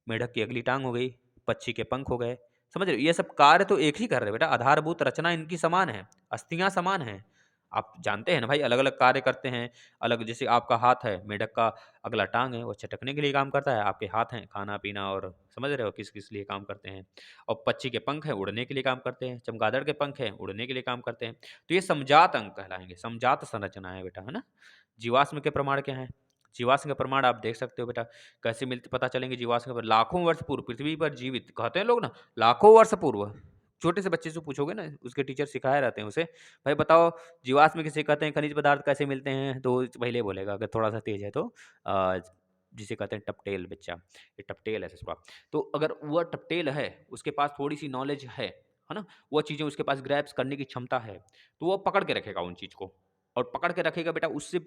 मेढक की अगली टाँग हो गई, पक्षी के पंख हो गए, समझ रहे हो? ये सब कार्य तो एक ही कर रहे हैं बेटा, आधारभूत रचना इनकी समान है, अस्थियाँ समान हैं। आप जानते हैं ना भाई अलग-अलग कार्य करते हैं, अलग जैसे आपका हाथ है, मेढक का अगला टाँग है, वो चटकने के लिए काम करता है, आपके हाथ हैं, खाना-पीना और समझ रहे हो किस-किस लिए काम करते हैं। और पक्षी के पंख हैं, उड़ने के लिए काम करते हैं, चमगादड़ के पंख हैं, उड़ने के लिए काम करते हैं। तो ये समजात अंग कहलाएँगे, समजात संरचना है बेटा, है ना? जीवाश्म के प्रमाण क्या हैं? जीवाश्म के प्रमाण आप देख सकते हो बेटा। कैसे मिलते पता चलेंगे जीवाश्म के लाखों वर्ष पूर्व पृथ्वी पर जीवित कहते हैं लोग ना लाखों वर्ष पूर्व। छोटे से बच्चे से पूछोगे ना उसके टीचर सिखाए रहते हैं उसे, भाई बताओ जीवाश्म किसे कहते हैं, खनिज पदार्थ कैसे मिलते हैं, तो पहले बोलेगा अगर थोड़ा सा तेज है तो अ, जिसे कहते हैं टपटेल बच्चा, ये टपटेल है ससुरा। तो अगर वह टपटेल है, उसके पास थोड़ी सी नॉलेज है ना, वह चीज़ें उसके पास ग्रैब्स करने की क्षमता है, तो वो पकड़ के रखेगा उन चीज़ को। और पकड़ के रखेगा बेटा, उससे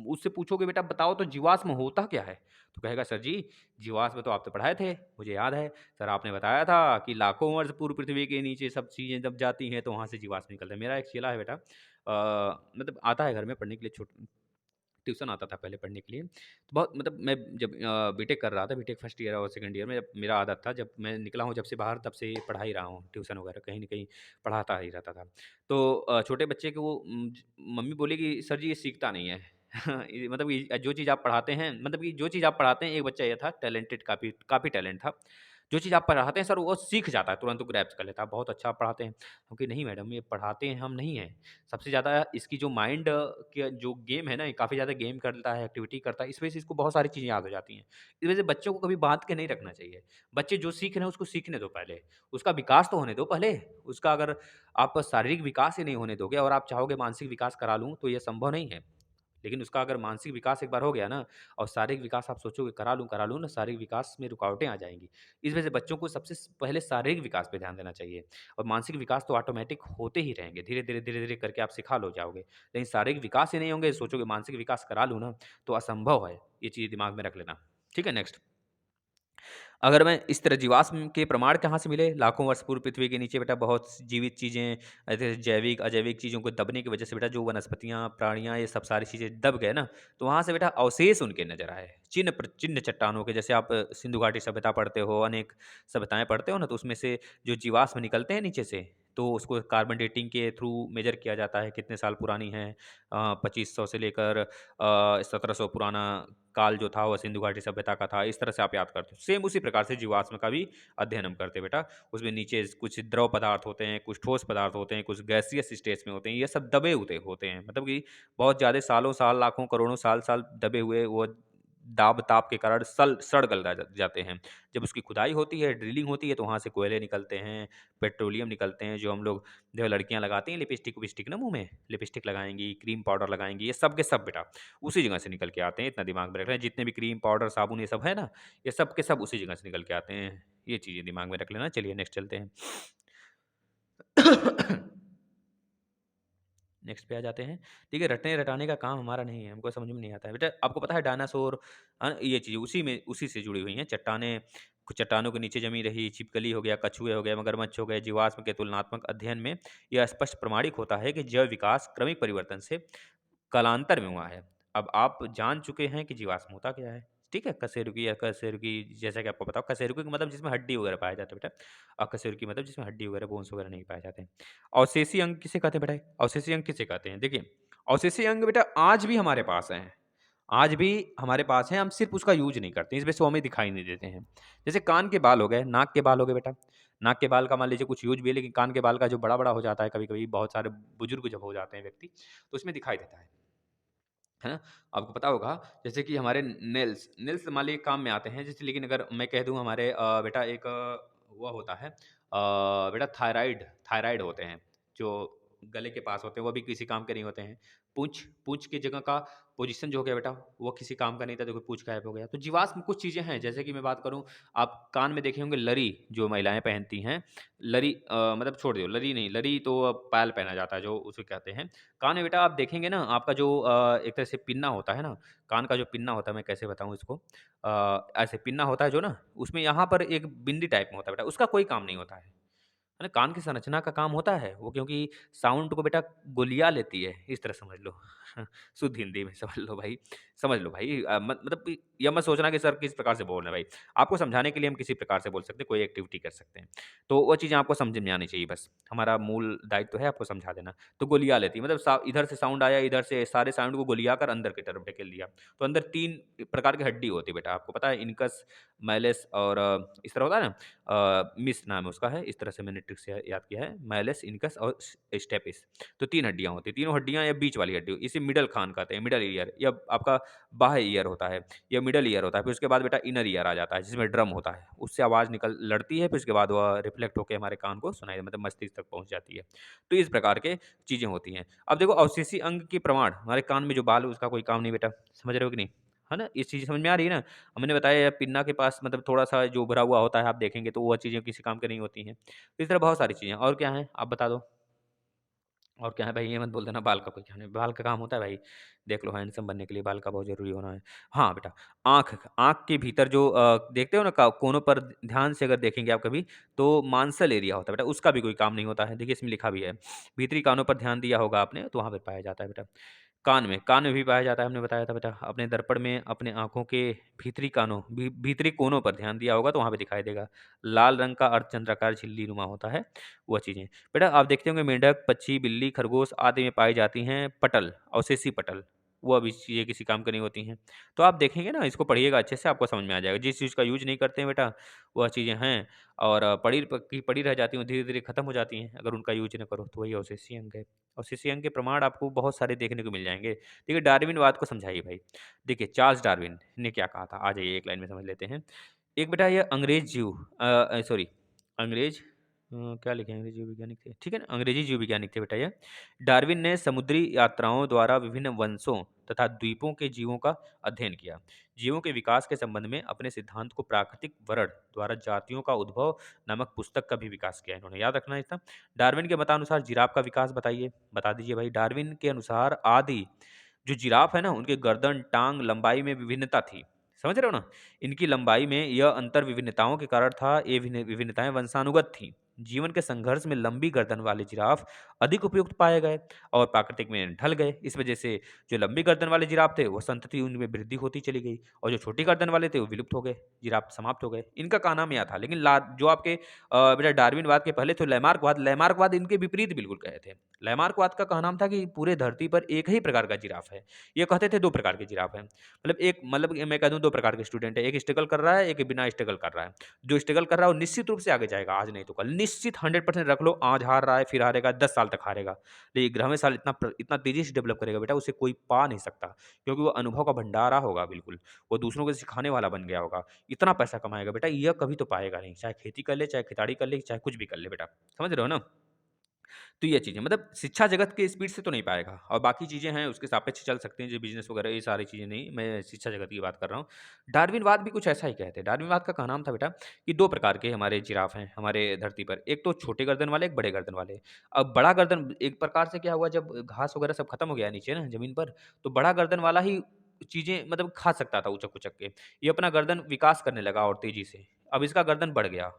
उससे पूछोगे बेटा बताओ तो जीवाश्म होता क्या है? तो कहेगा सर जी जीवाश्म तो आपने पढ़ाए थे, मुझे याद है। सर आपने बताया था कि लाखों वर्ष पूर्व पृथ्वी के नीचे सब चीज़ें दब जाती हैं तो वहाँ से जीवाश्म निकलते हैं। मेरा एक चेला है बेटा मतलब आता है घर में पढ़ने के लिए ट्यूशन आता था पहले पढ़ने के लिए। तो बहुत मतलब मैं जब बीटेक कर रहा था, बीटेक फर्स्ट ईयर और सेकंड ईयर में जब मेरा आदत था, जब मैं निकला हूँ जब से बाहर तब से पढ़ा ही रहा हूँ, ट्यूशन वगैरह कहीं न कहीं पढ़ाता ही रहता था। तो छोटे बच्चे को वो मम्मी बोली कि सर जी ये सीखता नहीं है। ये मतलब कि जो चीज़ आप पढ़ाते हैं मतलब कि जो चीज़ आप पढ़ाते हैं एक बच्चा ये था टैलेंटेड काफ़ी काफ़ी टैलेंट था। जो चीज़ आप पढ़ाते हैं सर वो सीख जाता है, तुरंत ग्रैब्स कर लेता है, बहुत अच्छा पढ़ाते हैं। हम कहे नहीं मैडम ये पढ़ाते हैं हम नहीं हैं। सबसे ज़्यादा इसकी जो माइंड के जो गेम है ना, ये काफ़ी ज़्यादा गेम करता है, एक्टिविटी करता है, इस वजह से इसको बहुत सारी चीज़ें याद हो जाती हैं। इस वजह से बच्चों को कभी बाँध के नहीं रखना चाहिए। बच्चे जो सीख रहे हैं उसको सीखने दो पहले, उसका विकास तो होने दो पहले। उसका अगर आप शारीरिक विकास ही नहीं होने दोगे और आप चाहोगे मानसिक विकास करा लूँ, तो ये संभव नहीं है। लेकिन उसका अगर मानसिक विकास एक बार हो गया ना और शारीरिक विकास आप सोचोगे करा लूँ ना, शारीरिक विकास में रुकावटें आ जाएँगी। इस वजह से बच्चों को सबसे पहले शारीरिक विकास पे ध्यान देना चाहिए और मानसिक विकास तो ऑटोमैटिक होते ही रहेंगे। धीरे-धीरे, धीरे-धीरे करके आप सिखा लो जाओगे। लेकिन शारीरिक विकास ही नहीं होंगे, सोचोगे मानसिक विकास करा लूँ ना, तो असंभव है। ये चीज़ दिमाग में रख लेना। ठीक है, नेक्स्ट। अगर मैं इस तरह जीवाश्म के प्रमाण कहाँ से मिले? लाखों वर्ष पूर्व पृथ्वी के नीचे बेटा बहुत सी जीवित चीज़ें ऐसे जैविक, अजैविक चीज़ों को दबने की वजह से बेटा जो वनस्पतियाँ, प्राणियाँ ये सब सारी चीज़ें दब गए ना, तो वहाँ से बेटा अवशेष उनके नज़र आए। चिन्ह चट्टानों के जैसे आप सिंधु घाटी सभ्यता पढ़ते हो, अनेक सभ्यताएँ पढ़ते हो ना, तो उसमें से जो जीवाश्म निकलते हैं नीचे से, तो उसको कार्बन डेटिंग के थ्रू मेजर किया जाता है, कितने साल पुरानी है। 2500 से लेकर 1700 पुराना काल जो था वह सिंधु घाटी सभ्यता का था। इस तरह से आप याद करते हो। सेम उसी प्रकार से जीवाश्म का भी अध्ययन हम करते हैं बेटा। उसमें नीचे कुछ द्रव पदार्थ होते हैं, कुछ ठोस पदार्थ होते हैं, कुछ गैसीय स्टेट्स में होते हैं। ये सब दबे होते होते हैं। मतलब कि बहुत ज़्यादा सालों-साल, लाखों, करोड़ों साल-साल दबे हुए वो दाब-ताप के कारण सड़ गल जाते हैं। जब उसकी खुदाई होती है, ड्रिलिंग होती है तो वहाँ से कोयले निकलते हैं, पेट्रोलियम निकलते हैं जो हम लोग जो लड़कियाँ लगाती हैं लिपस्टिक-विपस्टिक ना मुँह में, लिपस्टिक लगाएँगी, क्रीम पाउडर लगाएँगी, ये सब के सब बेटा उसी जगह से निकल के आते हैं, इतना दिमाग में रख लें। जितने भी क्रीम, पाउडर, साबुन ये सब है ना, ये सब के सब उसी जगह से निकल के आते हैं। ये चीज़ें दिमाग में रख लेना। चलिए नेक्स्ट चलते हैं। नेक्स्ट पे आ जाते हैं। देखिए रटने-रटाने का काम हमारा नहीं है, हमको समझ में नहीं आता है। बेटा आपको पता है डायनासोर ये चीज़ें उसी से जुड़ी हुई हैं। चट्टानें कुछ चट्टानों के नीचे जमी रही, छिपकली हो गया, कछुए हो गए, मगरमच्छ हो गए, जीवाश्म के तुलनात्मक अध्ययन में यह स्पष्ट प्रमाणिक होता है कि जैव विकास क्रमिक परिवर्तन से कालांतर में हुआ है। अब आप जान चुके हैं कि जीवाश्म होता क्या है, ठीक है? कशेरुकी या कशेरुकी जैसा कि आपको पता हो, कशेरुकी का मतलब जिसमें हड्डी वगैरह पाया जाता है बेटा, और कशेरुकी मतलब जिसमें हड्डी वगैरह, बोन्स वगैरह नहीं पाए जाते हैं। अवशेषी अंग किसे कहते हैं बेटा? अवशेषी अंग किसे कहते हैं? देखिए, अवशेषी अंग बेटा आज भी हमारे पास हैं। आज भी हमारे पास हैं, हम सिर्फ़ उसका यूज़ नहीं करते, इस वजह से वो हमें दिखाई नहीं देते हैं। जैसे कान के बाल हो गए, नाक के बाल हो गए बेटा, नाक के बाल का मान लीजिए कुछ यूज़ भी है, लेकिन कान के बाल का जो बड़ा-बड़ा हो जाता है कभी-कभी, बहुत सारे बुजुर्ग जब हो जाते हैं व्यक्ति, तो उसमें दिखाई देता है ना? आपको पता होगा जैसे कि हमारे नेल्स नेल्स मान लीजिए काम में आते हैं, जैसे लेकिन अगर मैं कह दूँ हमारे बेटा एक वो होता है बेटा थायराइड थायराइड होते हैं, जो गले के पास होते हैं, वो भी किसी काम के नहीं होते हैं। पूँछ पूँछ की जगह का पोज़ीशन जो हो गया बेटा, वो किसी काम का नहीं था, देखो पूँछ गायब हो गया। तो जीवाश्म कुछ चीज़ें हैं, जैसे कि मैं बात करूँ, आप कान में देखे होंगे लरी जो महिलाएँ पहनती हैं, लरी मतलब छोड़ दो, लरी नहीं, लरी तो पायल पहना जाता है, जो उसे कहते हैं। कान में बेटा आप देखेंगे ना, आपका जो एक तरह से पिन्ना होता है ना, कान का जो पिन्ना होता है, मैं कैसे बताऊँ इसको? ऐसे पिन्ना होता है जो ना, उसमें यहाँ पर एक बिंदी टाइप में होता है बेटा, उसका कोई काम नहीं होता है ना? कान की संरचना का काम होता है, वो क्योंकि साउंड को बेटा गोलिया लेती है, इस तरह समझ लो। शुद्ध हिंदी में समझ लो भाई मतलब कि ये मत सोचना कि सर किस प्रकार से बोल रहे हैं भाई। आपको समझाने के लिए हम किसी प्रकार से बोल सकते हैं, कोई एक्टिविटी कर सकते हैं। तो वो चीज़ें आपको समझ में आनी चाहिए बस। हमारा मूल दायित्व तो है आपको समझा देना। तो गोलिया लेती है, मतलब इधर से साउंड आया, इधर से सारे साउंड को गोलिया कर अंदर की तरफ ढकेल दिया। तो अंदर 3 प्रकार की हड्डी होती है बेटा, आपको पता है, इनकस, मैलेस और इस तरह होता है ना, मिस नाम है उसका है, इस तरह से मैंने ट्रिक से याद किया है, मैलेस, इनकस और स्टेपिस। तो 3 हड्डियाँ होती हैं, तीनों हड्डियाँ या बीच वाली हड्डी, इसे मिडल खान कहते हैं, मिडल ईयर, या आपका बाह्य ईयर होता है, या मिडल ईयर होता है। फिर उसके बाद बेटा इनर ईयर आ जाता है, जिसमें ड्रम होता है, उससे आवाज़ निकल लड़ती है, फिर उसके बाद वह रिफ्लेक्ट होके हमारे कान को सुनाई, मतलब मस्तिष्क तक पहुँच जाती है। तो इस प्रकार के चीज़ें होती हैं। अब देखो अवशेषी अंग के प्रमाण, हमारे कान में जो बाल है उसका कोई काम नहीं बेटा, समझ रहे हो कि नहीं? है ना? ये चीज़ समझ में आ रही है ना? मैंने बताया पिन्ना के पास मतलब थोड़ा-सा जो उभरा हुआ होता है, आप देखेंगे तो वो चीज़ें किसी काम की नहीं होती हैं। तो इस तरह बहुत सारी चीज़ें हैं। और क्या हैं? आप बता दो? और क्या है भाई? ये मत बोल देना बाल का कोई काम नहीं। बाल का काम होता है भाई, देख लो हैंडसम बनने के लिए बाल का बहुत ज़रूरी होना है। हाँ बेटा, आँख आँख के भीतर जो देखते हो ना कोनों पर ध्यान से अगर देखेंगे आप कभी, तो मांसल एरिया होता है बेटा, उसका भी कोई काम नहीं होता है। देखिए इसमें लिखा भी है। भीतरी कानों पर ध्यान दिया होगा आपने, तो वहाँ पे पाया जाता है बेटा। कान में भी पाया जाता है, हमने बताया था बेटा। अपने दर्पण में अपने आँखों के भीतरी कोनों पर ध्यान दिया होगा तो वहाँ पे दिखाई देगा। लाल रंग का अर्धचंद्राकार झिल्ली-नुमा होता है, वह चीज़ें। बेटा आप देखते होंगे मेंढक, पक्षी, बिल्ली, खरगोश आदि में पाई जाती हैं पटल, अवशेषी पटल। वह भी चीज़ें किसी काम की नहीं होती हैं। तो आप देखेंगे ना, इसको पढ़िएगा अच्छे से, आपको समझ में आ जाएगा। जिस चीज़ का यूज़ नहीं करते हैं बेटा, वह चीज़ें हैं और पड़ी रह जाती हैं, धीरे-धीरे खत्म हो जाती हैं, अगर उनका यूज़ ना करो, तो वही अवशेषी अंग है। अवशेषी अंग के प्रमाण आपको बहुत सारे देखने को मिल जाएँगे। देखिए डार्विनवाद को समझाइए भाई। देखिए चार्ल्स डार्विन ने क्या कहा था? आ जाइए एक लाइन में समझ लेते हैं। एक बेटा ये अंग्रेज़ जीव सॉरी अंग्रेज़ क्या लिखे हैं? अंग्रेज़ जीव वैज्ञानिक थे, ठीक है ना? अंग्रेज़ी जीव वैज्ञानिक थे बेटा ये। डार्विन ने समुद्री यात्राओं द्वारा विभिन्न वंशों तथा द्वीपों के जीवों का अध्ययन किया। जीवों के विकास के संबंध में अपने सिद्धांत को प्राकृतिक वर्ण द्वारा जातियों का उद्भव नामक पुस्तक का भी विकास किया इन्होंने, याद रखना इतना। डार्विन के मतानुसार जिराफ का विकास बताइए, बता दीजिए भाई। डार्विन के अनुसार आदि जो जिराफ है ना, उनके गर्दन, टाँग, लंबाई में विभिन्नता थी। समझ रहे हो ना? इनकी लंबाई में यह अंतर विभिन्नताओं के कारण था, ये विभिन्नताएँ वंशानुगत थीं। जीवन के संघर्ष में लंबी गर्दन वाले जिराफ अधिक उपयुक्त पाए गए और प्राकृतिक में ढल गए। इस वजह से जो लंबी गर्दन वाले जिराफ थे, वो संतति उनमें वृद्धि होती चली गई और जो छोटी गर्दन वाले थे, वो विलुप्त हो गए, जिराफ समाप्त हो गए। इनका कहना में यह था, लेकिन जो आपके बेटा डार्विनवाद के पहले थे लैमार्कवाद, लैमार्कवाद इनके विपरीत बिल्कुल कहे थे। लैमार्कवाद का कहना था कि पूरे धरती पर एक ही प्रकार का जिराफ है। ये कहते थे 2 प्रकार के जिराफ हैं। मतलब मैं कह दूँ 2 प्रकार के स्टूडेंट है, एक स्ट्रगल कर रहा है, एक बिना स्ट्रगल कर रहा है। जो स्ट्रगल कर रहा है वो निश्चित रूप से आगे जाएगा, आज नहीं तो कल। निश्चित 100% रख लो, आज हार रहा है, फिर हारेगा, 10 साल तक हारेगा। लेकिन 11वें साल इतना तेज़ी से डेवलप करेगा बेटा, उसे कोई पा नहीं सकता, क्योंकि वो अनुभव का भंडारा होगा बिल्कुल। वो दूसरों को सिखाने वाला बन गया होगा। इतना पैसा कमाएगा बेटा, यह कभी तो पाएगा नहीं, चाहे खेती कर ले, चाहे खेताड़ी कर ले, चाहे कुछ भी कर ले बेटा। समझ रहे हो ना? तो ये चीज़ें मतलब शिक्षा जगत के स्पीड से तो नहीं पाएगा और बाकी चीज़ें हैं उसके सापेक्ष चल सकते हैं जो बिज़नेस वगैरह, ये सारी चीज़ें नहीं, मैं शिक्षा जगत की बात कर रहा हूँ। डार्विनवाद भी कुछ ऐसा ही कहते हैं। डार्विनवाद का कहना था बेटा कि 2 प्रकार के हमारे जिराफ हैं हमारे धरती पर। एक तो छोटे गर्दन वाले, एक बड़े गर्दन वाले। अब बड़ा गर्दन एक प्रकार से क्या हुआ, जब घास वगैरह सब खत्म हो गया नीचे ना ज़मीन पर, तो बड़ा गर्दन वाला ही चीज़ें मतलब खा सकता था उचक-उचक के। ये अपना गर्दन विकास करने लगा और तेज़ी से। अब इसका गर्दन बढ़ गया,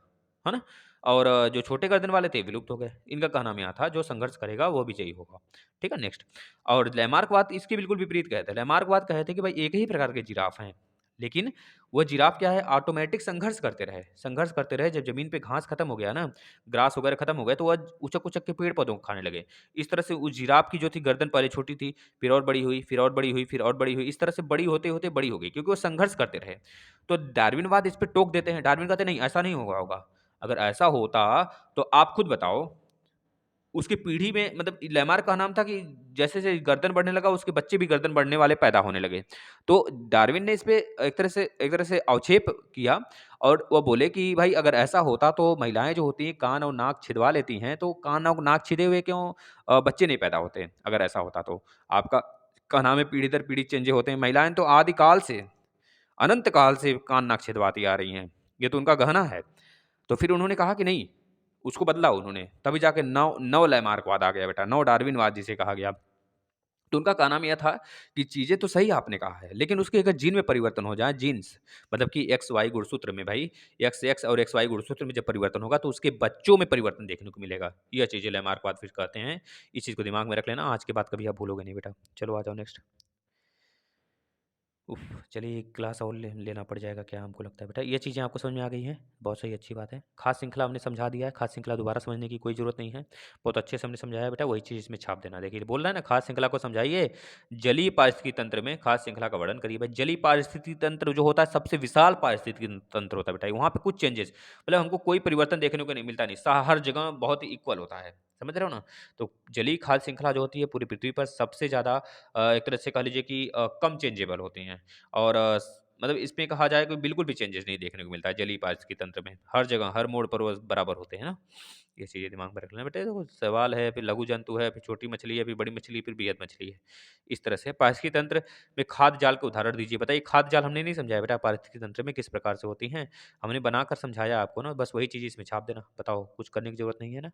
है ना? और जो छोटे गर्दन वाले थे विलुप्त हो गए। इनका कहना में यहाँ था जो संघर्ष करेगा वो विजयी होगा। ठीक है, नेक्स्ट। और लैमार्कवाद इसके बिल्कुल विपरीत कहते हैं। लैमार्कवाद कहते हैं कि भाई एक ही प्रकार के जिराफ हैं, लेकिन वो जिराफ क्या है, ऑटोमेटिक संघर्ष करते रहे। जब ज़मीन पे घास खत्म हो गया ना, ग्रास वगैरह खत्म हो गया, तो वह उचक-उचक के पेड़-पौधों को खाने लगे। इस तरह से उस जिराफ की जो थी गर्दन पहले छोटी थी, फिर और बड़ी हुई, फिर और बड़ी हुई, फिर और बड़ी हुई। इस तरह से बड़ी होते-होते बड़ी हो गई, क्योंकि वो संघर्ष करते रहे। तो डार्विनवाद इस पे टोक देते हैं। डार्विन कहते हैं नहीं, ऐसा नहीं होगा होगा। अगर ऐसा होता तो आप खुद बताओ, उसकी पीढ़ी में मतलब लैमार्क का नाम था कि जैसे-जैसे गर्दन बढ़ने लगा, उसके बच्चे भी गर्दन बढ़ने वाले पैदा होने लगे। तो डार्विन ने इस पे एक तरह से अवक्षेप किया और वो बोले कि भाई अगर ऐसा होता तो महिलाएँ जो होती हैं कान और नाक छिदवा लेती हैं, तो कान और नाक छिदे हुए क्यों बच्चे नहीं पैदा होते, अगर ऐसा होता तो। आपका कहना में पीढ़ी दर पीढ़ी चेंजेज़ होते हैं। महिलाएँ तो आदिकाल से, अनंत काल से कान नाक छिदवाती आ रही हैं। ये तो उनका गहना है। तो फिर उन्होंने कहा कि नहीं, उसको बदला उन्होंने, तभी जाके नव नव लैमार्कवाद आ गया बेटा, नव डार्विनवाद जिसे कहा गया। तो उनका कहना में यह था कि चीज़ें तो सही आपने कहा है, लेकिन उसके अगर जीन में परिवर्तन हो जाए, जीन्स मतलब कि एक्स वाई गुणसूत्र में भाई, एक्स एक्स और एक्स वाई गुणसूत्र में जब परिवर्तन होगा, तो उसके बच्चों में परिवर्तन देखने को मिलेगा। यह चीज़ें लैमार्कवाद फिर कहते हैं। इस चीज़ को दिमाग में रख लेना, आज के बाद कभी आप भूलोगे नहीं बेटा। चलो आ जाओ नेक्स्ट। उफ़! चलिए एक क्लास और लेना पड़ जाएगा क्या हमको लगता है बेटा। ये चीज़ें आपको समझ में आ गई हैं, बहुत सही, अच्छी बात है। खाद श्रृंखला हमने समझा दिया है, खाद श्रृंखला दोबारा समझने की कोई ज़रूरत नहीं है। बहुत अच्छे से हमने समझाया है बेटा, वही चीज़ इसमें छाप देना। देखिए बोल रहा है ना, खाद श्रृंखला को समझाइए, जलीय पारिस्थितिकी तंत्र में खाद श्रृंखला का वर्णन करिए। भाई जलीय पारिस्थितिकी तंत्र जो होता है सबसे विशाल पारिस्थितिकी तंत्र होता है बेटा, वहाँ पे कुछ चेंजेस मतलब हमको कोई परिवर्तन देखने को नहीं मिलता नहीं, हर जगह बहुत ही इक्वल होता है, समझ रहे हो ना? तो जलीय खाद्य श्रृंखला जो होती है पूरी पृथ्वी पर सबसे ज़्यादा एक तरह से कह लीजिए कि कम चेंजेबल होती हैं। और मतलब इसमें कहा जाए कि बिल्कुल भी चेंजेस नहीं देखने को मिलता है जलीय पारिस्थितिकी तंत्र में। हर जगह, हर मोड़ पर वो बराबर होते हैं ना। ये चीज़ें दिमाग में रख लेना बेटा। देखो सवाल है, फिर लघु जंतु है, फिर छोटी मछली है, फिर बड़ी मछली, फिर बृहद मछली है। इस तरह से पारिस्थितिकी तंत्र में खाद्य जाल के उदाहरण दीजिए। बताइए खाद्य जाल हमने नहीं समझाया बेटा, पारिस्थितिकी तंत्र में किस प्रकार से होती हैं। हमने बनाकर समझाया आपको ना, बस वही चीज़ इसमें छाप देना। बताओ कुछ करने की ज़रूरत नहीं है ना?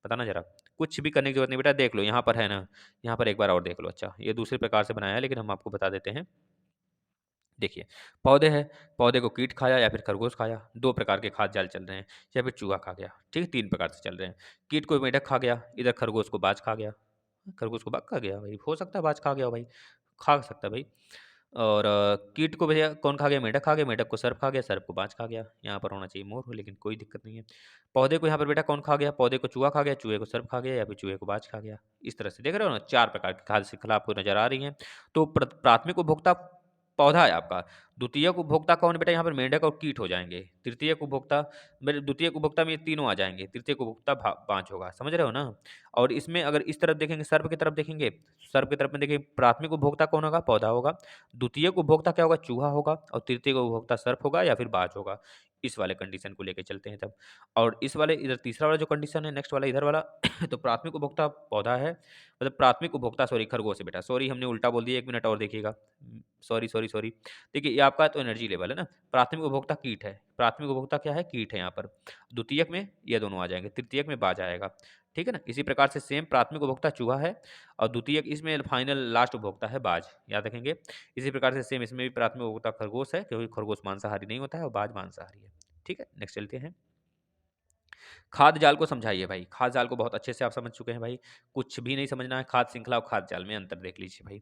बताना ज़रा। कुछ भी करने की ज़रूरत नहीं बेटा, देख लो यहाँ पर है ना, यहाँ पर एक बार और देख लो। अच्छा, ये दूसरे प्रकार से बनाया है, लेकिन हम आपको बता देते हैं। देखिए, पौधे हैं, पौधे को कीट खाया या फिर खरगोश खाया, 2 प्रकार के खाद्य जाल चल रहे हैं, या फिर चूहा खा गया, ठीक है? 3 प्रकार से चल रहे हैं। कीट को मेंढक खा गया, इधर खरगोश को बाज खा गया। खरगोश को बाघ खा गया भाई, हो सकता है बाज खा गया हो भाई, खा सकता है भाई। और कीट को भैया कौन खा गया? मेंढक खा गया, मेंढक को सर्प खा गया, सर्प को बाज खा गया। यहाँ पर होना चाहिए मोर, लेकिन कोई दिक्कत नहीं है। पौधे को यहाँ पर बेटा कौन खा गया? पौधे को चूहा खा गया, चूहे को सर्प खा गया, या फिर चूहे को बाज खा गया। इस तरह से देख रहे हो ना, 4 प्रकार की खाद्य श्रृंखला आपको नज़र आ रही हैं। तो प्राथमिक उपभोक्ता पौधा है आपका। द्वितीयक उपभोक्ता कौन बेटा? यहाँ पर मेंढक और कीट हो जाएँगे। तृतीयक उपभोक्ता मेरे द्वितीयक उपभोक्ता में ये तीनों आ जाएँगे। तृतीयक उपभोक्ता बाँझ होगा, समझ रहे हो ना? और इसमें अगर इस तरफ देखेंगे, सर्प की तरफ देखेंगे, सर्प की तरफ में देखिए प्राथमिक उपभोक्ता कौन होगा? पौधा होगा। द्वितीयक उपभोक्ता क्या होगा? चूहा होगा। और तृतीयक उपभोक्ता सर्प होगा या फिर बाज होगा। इस वाले कंडीशन को लेके चलते हैं तब। और इस वाले इधर तीसरा वाला जो कंडीशन है, नेक्स्ट वाला इधर वाला तो प्राथमिक उपभोक्ता पौधा है, मतलब प्राथमिक उपभोक्ता सॉरी खरगोश है बेटा। सॉरी हमने उल्टा बोल दिया, 1 मिनट और देखिएगा। Sorry, sorry, sorry. देखिए ये आपका तो एनर्जी लेवल है ना, प्राथमिक उपभोक्ता कीट है। प्राथमिक उपभोक्ता क्या है? कीट है यहाँ पर। द्वितीयक में ये दोनों आ जाएँगे, तृतीयक में बाज आएगा। ठीक है ना? इसी प्रकार से सेम प्राथमिक उपभोक्ता चूहा है और द्वितीयक इसमें फाइनल लास्ट उपभोक्ता है बाज, याद रखेंगे। इसी प्रकार से सेम इसमें भी प्राथमिक उपभोक्ता खरगोश है, क्योंकि खरगोश मांसाहारी नहीं होता है और बाज मांसाहारी है। ठीक है? नेक्स्ट चलते हैं। खाद्य जाल को समझाइए भाई। खाद्य जाल को बहुत अच्छे से आप समझ चुके हैं भाई। कुछ भी नहीं समझना है, खाद्य श्रृंखला और खाद्य जाल में अंतर देख लीजिए भाई।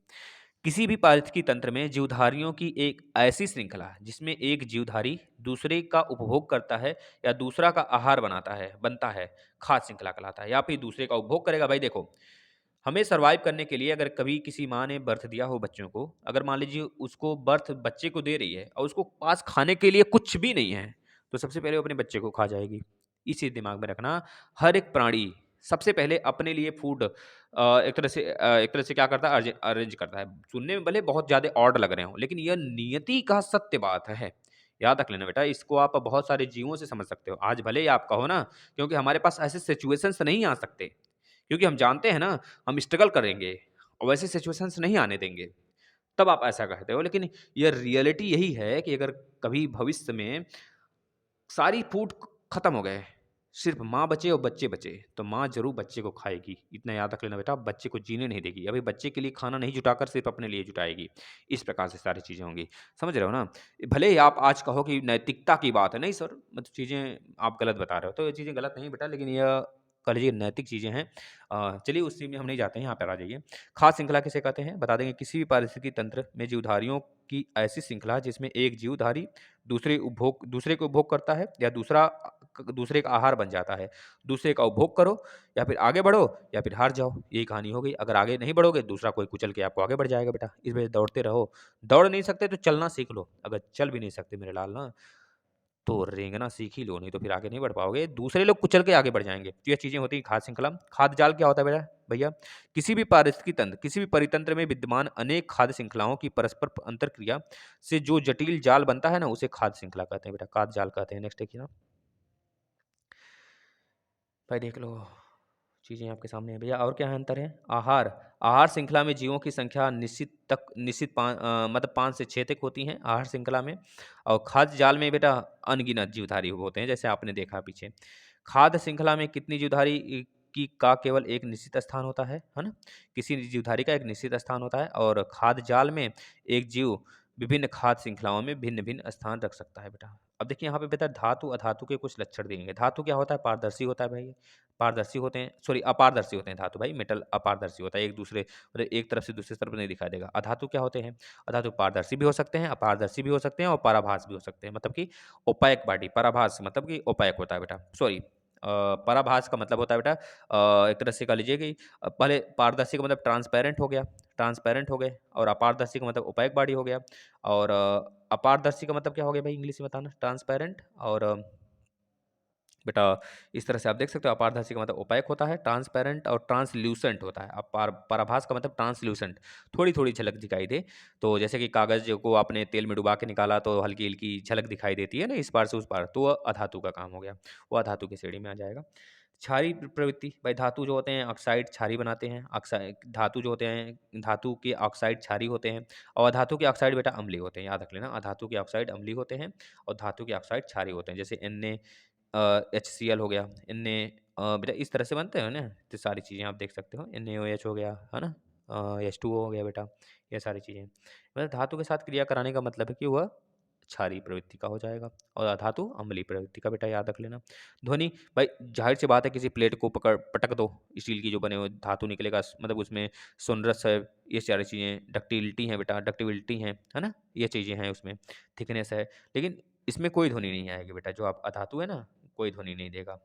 किसी भी पारिस्थितिकी तंत्र में जीवधारियों की एक ऐसी श्रृंखला जिसमें एक जीवधारी दूसरे का उपभोग करता है या दूसरा का आहार बनता है, खाद्य श्रृंखला कहलाता है। या फिर दूसरे का उपभोग करेगा। भाई देखो, हमें सर्वाइव करने के लिए अगर कभी किसी माँ ने बर्थ दिया हो बच्चों को, अगर मान लीजिए उसको बर्थ बच्चे को दे रही है और उसको पास खाने के लिए कुछ भी नहीं है, तो सबसे पहले वो अपने बच्चे को खा जाएगी। इसे दिमाग में रखना। हर एक प्राणी सबसे पहले अपने लिए फूड एक तरह से क्या करता है, अरेंज करता है। सुनने में भले बहुत ज़्यादा ऑड लग रहे हों, लेकिन यह नियति का सत्य बात है। याद रख लेना बेटा, इसको आप बहुत सारे जीवों से समझ सकते हो। आज भले ही आप कहो ना, क्योंकि हमारे पास ऐसे सिचुएशंस नहीं आ सकते, क्योंकि हम जानते हैं ना, हम स्ट्रगल करेंगे और वैसे सिचुएशंस नहीं आने देंगे, तब आप ऐसा कहते हो। लेकिन ये रियलिटी यही है कि अगर कभी भविष्य में सारी फूड खत्म हो गए, सिर्फ माँ बचे और बच्चे बचे, तो माँ ज़रूर बच्चे को खाएगी। इतना याद रख लेना बेटा, बच्चे को जीने नहीं देगी। अभी बच्चे के लिए खाना नहीं जुटाकर सिर्फ अपने लिए जुटाएगी। इस प्रकार से सारी चीज़ें होंगी। समझ रहे हो ना? भले ही आप आज कहो कि नैतिकता की बात है, नहीं सर मतलब चीज़ें आप गलत बता रहे हो। तो ये चीज़ें गलत नहीं बेटा, लेकिन यह कह लीजिए नैतिक चीज़ें हैं। चलिए उस चीज़ में हम नहीं जाते हैं, यहाँ पर आ जाइए। खाद्य श्रृंखला किसे कहते हैं? बता देंगे किसी भी पारिस्थितिकी तंत्र में जीवधारियों की ऐसी श्रृंखला जिसमें एक जीवधारी दूसरे को उपभोग करता है या दूसरे का आहार बन जाता है। दूसरे का उपभोग करो या फिर आगे बढ़ो या फिर हार जाओ, यही कहानी हो गई। अगर आगे नहीं बढ़ोगे, दूसरा कोई कुचल के आपको आगे बढ़ जाएगा बेटा। इस वजह से दौड़ते रहो। दौड़ नहीं सकते तो चलना सीख लो। अगर चल भी नहीं सकते मेरे लाल ना, तो रेंगना सीख ही लो, नहीं तो फिर आगे नहीं बढ़ पाओगे। दूसरे लोग कुचल के आगे बढ़ जाएँगे। तो ये चीज़ें होती हैं खाद्य श्रृंखला। खाद्य जाल क्या होता है बेटा भैया? किसी भी पारिस्थितिकी तंत्र, किसी भी परितंत्र में विद्यमान अनेक खाद्य श्रृंखलाओं की परस्पर अंतरक्रिया से जो जटिल जाल बनता है ना, उसे खाद्य श्रृंखला कहते हैं बेटा, खाद्य जाल कहते हैं। नेक्स्ट देखिए ना। भाई देख लो, चीज़ें आपके सामने हैं भैया। और क्या अंतर है? आहार, आहार श्रृंखला में जीवों की संख्या मतलब 5 से 6 तक होती हैं आहार श्रृंखला में। और खाद्य जाल में बेटा अनगिनत जीवधारी होते हैं, जैसे आपने देखा पीछे। खाद्य श्रृंखला में कितनी जीवधारी की का केवल एक निश्चित स्थान होता है ना? किसी जीवधारी का एक निश्चित स्थान होता है, और खाद्य जाल में एक जीव विभिन्न खाद्य श्रृंखलाओं में भिन्न-भिन्न स्थान रख सकता है बेटा। अब देखिए यहाँ पे बेटा धातु, अधातु के कुछ लक्षण दिए। धातु क्या होता है? पारदर्शी होता है भाई। पारदर्शी होते हैं, सॉरी अपारदर्शी होते हैं धातु भाई। मेटल अपारदर्शी होता है, एक दूसरे मतलब एक तरफ से दूसरी तरफ नहीं दिखाई देगा। अधातु क्या होते हैं? अधातु पारदर्शी भी हो सकते हैं, अपारदर्शी भी हो सकते हैं और पराभास भी हो सकते हैं, मतलब कि ओपैक बॉडी। पराभास मतलब कि ओपैक होता है बेटा, सॉरी। पराभास का मतलब होता है बेटा एक तरह से कह लीजिए कि पहले पारदर्शी का मतलब ट्रांसपेरेंट हो गया, ट्रांसपेरेंट हो गए, और अपारदर्शी का मतलब ओपैक बॉडी हो गया। और अपारदर्शी का मतलब क्या हो गया भाई, इंग्लिश में बताना? ट्रांसपेरेंट। और बेटा इस तरह से आप देख सकते हो, अपारदर्शी का मतलब ओपेक होता है, ट्रांसपेरेंट और ट्रांसल्यूसेंट होता है। पराभास का मतलब ट्रांसल्यूसेंट, थोड़ी-थोड़ी झलक दिखाई दे। तो जैसे कि कागज़ को आपने तेल में डुबा के निकाला तो हल्की-हल्की झलक दिखाई देती है ना इस पार से उस पार, तो वो अधातु का काम हो गया। वो अधातु की श्रेणी में आ जाएगा। क्षारीय प्रवृत्ति, भाई धातु जो होते हैं ऑक्साइड क्षारीय बनाते हैं। ऑक्साइड धातु जो होते हैं, धातु के ऑक्साइड क्षारीय होते हैं, और अधातु के ऑक्साइड बेटा अम्लीय होते हैं, याद रख लेना। अधातु के ऑक्साइड अम्लीय होते हैं और धातु के ऑक्साइड क्षारीय होते हैं, जैसे HCl हो गया। बेटा इस तरह से बनते हैं ना, तो सारी चीज़ें आप देख सकते हो। NaOH हो गया, है ना? H2O हो गया बेटा, ये सारी चीज़ें। मतलब धातु के साथ क्रिया कराने का मतलब है कि वह क्षारीय प्रवृत्ति का हो जाएगा, और अधातु अम्लीय प्रवृत्ति का, बेटा याद रख लेना। ध्वनि, भाई ज़ाहिर-सी बात है किसी प्लेट को पटक दो, स्टील की जो बने हुए धातु निकलेगा, मतलब उसमें सोनरस है, ये सारी चीज़ें डक्टिलिटी है बेटा, डक्टिबिलिटी है ना? ये चीज़ें हैं उसमें, थिकनेस है। लेकिन इसमें कोई ध्वनि नहीं आएगी बेटा, जो आप अधातु है ना, कोई ध्वनि नहीं देगा।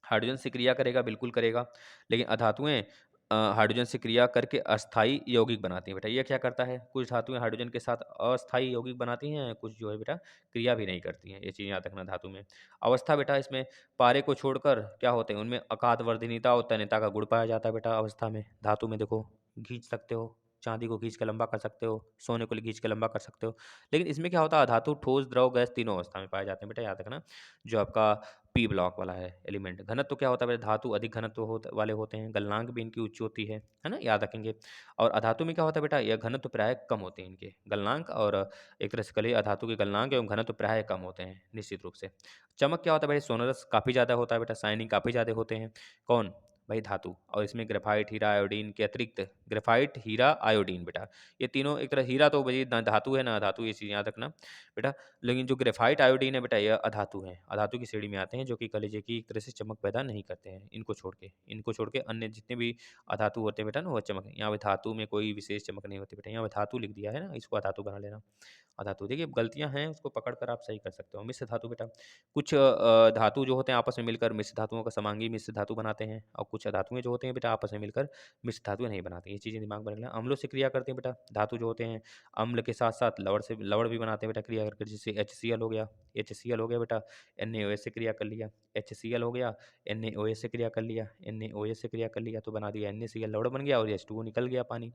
हाइड्रोजन से क्रिया करेगा, बिल्कुल करेगा, लेकिन अधातुएँ हाइड्रोजन से क्रिया करके अस्थायी यौगिक बनाती हैं बेटा। ये क्या करता है? कुछ धातुएँ हाइड्रोजन के साथ अस्थायी यौगिक बनाती हैं, कुछ जो है बेटा क्रिया भी नहीं करती हैं। ये चीज़ याद रखना धातु में। अवस्था बेटा इसमें पारे को छोड़कर क्या होते हैं? उनमें अकाद वर्धनीयता और तन्यता का गुण पाया जाता है बेटा अवस्था में। धातु में देखो, खींच सकते हो, चाँदी को खींच के लंबा कर सकते हो, सोने को खींच के लंबा कर सकते हो। लेकिन इसमें क्या होता है? धातु ठोस, द्रव, गैस तीनों अवस्था में पाए जाते हैं बेटा, याद रखना। जो आपका पी ब्लॉक वाला है एलिमेंट। घनत्व क्या होता है बेटा? धातु अधिक घनत्व वाले होते हैं, गलनांक भी इनकी उच्च होती है ना? याद रखेंगे। और अधातु में क्या होता है बेटा? यह घनत्व प्राय कम होते हैं इनके गलनांक, और एक तरह से कहिए अधातु के गलनांक एवं घनत्व प्राय कम होते हैं निश्चित रूप से। चमक क्या होता है भाई? सोनरस काफ़ी ज़्यादा होता है बेटा, शाइनिंग काफ़ी ज़्यादा होते हैं। कौन? भाई धातु। और इसमें ग्रेफाइट, हीरा, आयोडीन के अतिरिक्त, ग्रेफाइट, हीरा, आयोडीन बेटा, ये तीनों एक तरह, हीरा तो भाई ना धातु है ना अधातु, ये चीज़ याद रखना बेटा। लेकिन जो ग्रेफाइट, आयोडीन है बेटा, ये अधातु हैं, अधातु की श्रेणी में आते हैं, जो कि कह लीजिए कि एक तरह से चमक पैदा नहीं करते हैं, इनको छोड़ के अन्य जितने भी अधातु होते हैं बेटा ना, वो चमक, यहाँ पे धातु में कोई विशेष चमक नहीं होती बेटा। यहाँ पे धातु लिख दिया है ना, इसको अधातु बना लेना। अधातु देखिए गलतियाँ हैं, उसको पकड़ कर आप सही कर सकते हो। मिश्र धातु बेटा, कुछ धातु जो होते हैं आपस में मिलकर मिश्र धातुओं का समांगी मिश्र धातु बनाते हैं, और कुछ धातुएं जो होते हैं बेटा आपस में मिलकर मिश्र धातुएं नहीं बनाती। ये चीज़ें दिमाग में रखना। अम्लों से क्रिया करते हैं बेटा धातु जो होते हैं, अम्ल के साथ साथ लवण भी बनाते हैं बेटा क्रिया करके, जैसे HCl हो गया। HCl हो गया बेटा, NaOH से क्रिया कर लिया। HCl हो गया, NaOH से क्रिया कर लिया, NaOH से क्रिया कर लिया तो बना दिया NaCl, लवण बन गया, और H2O निकल गया पानी।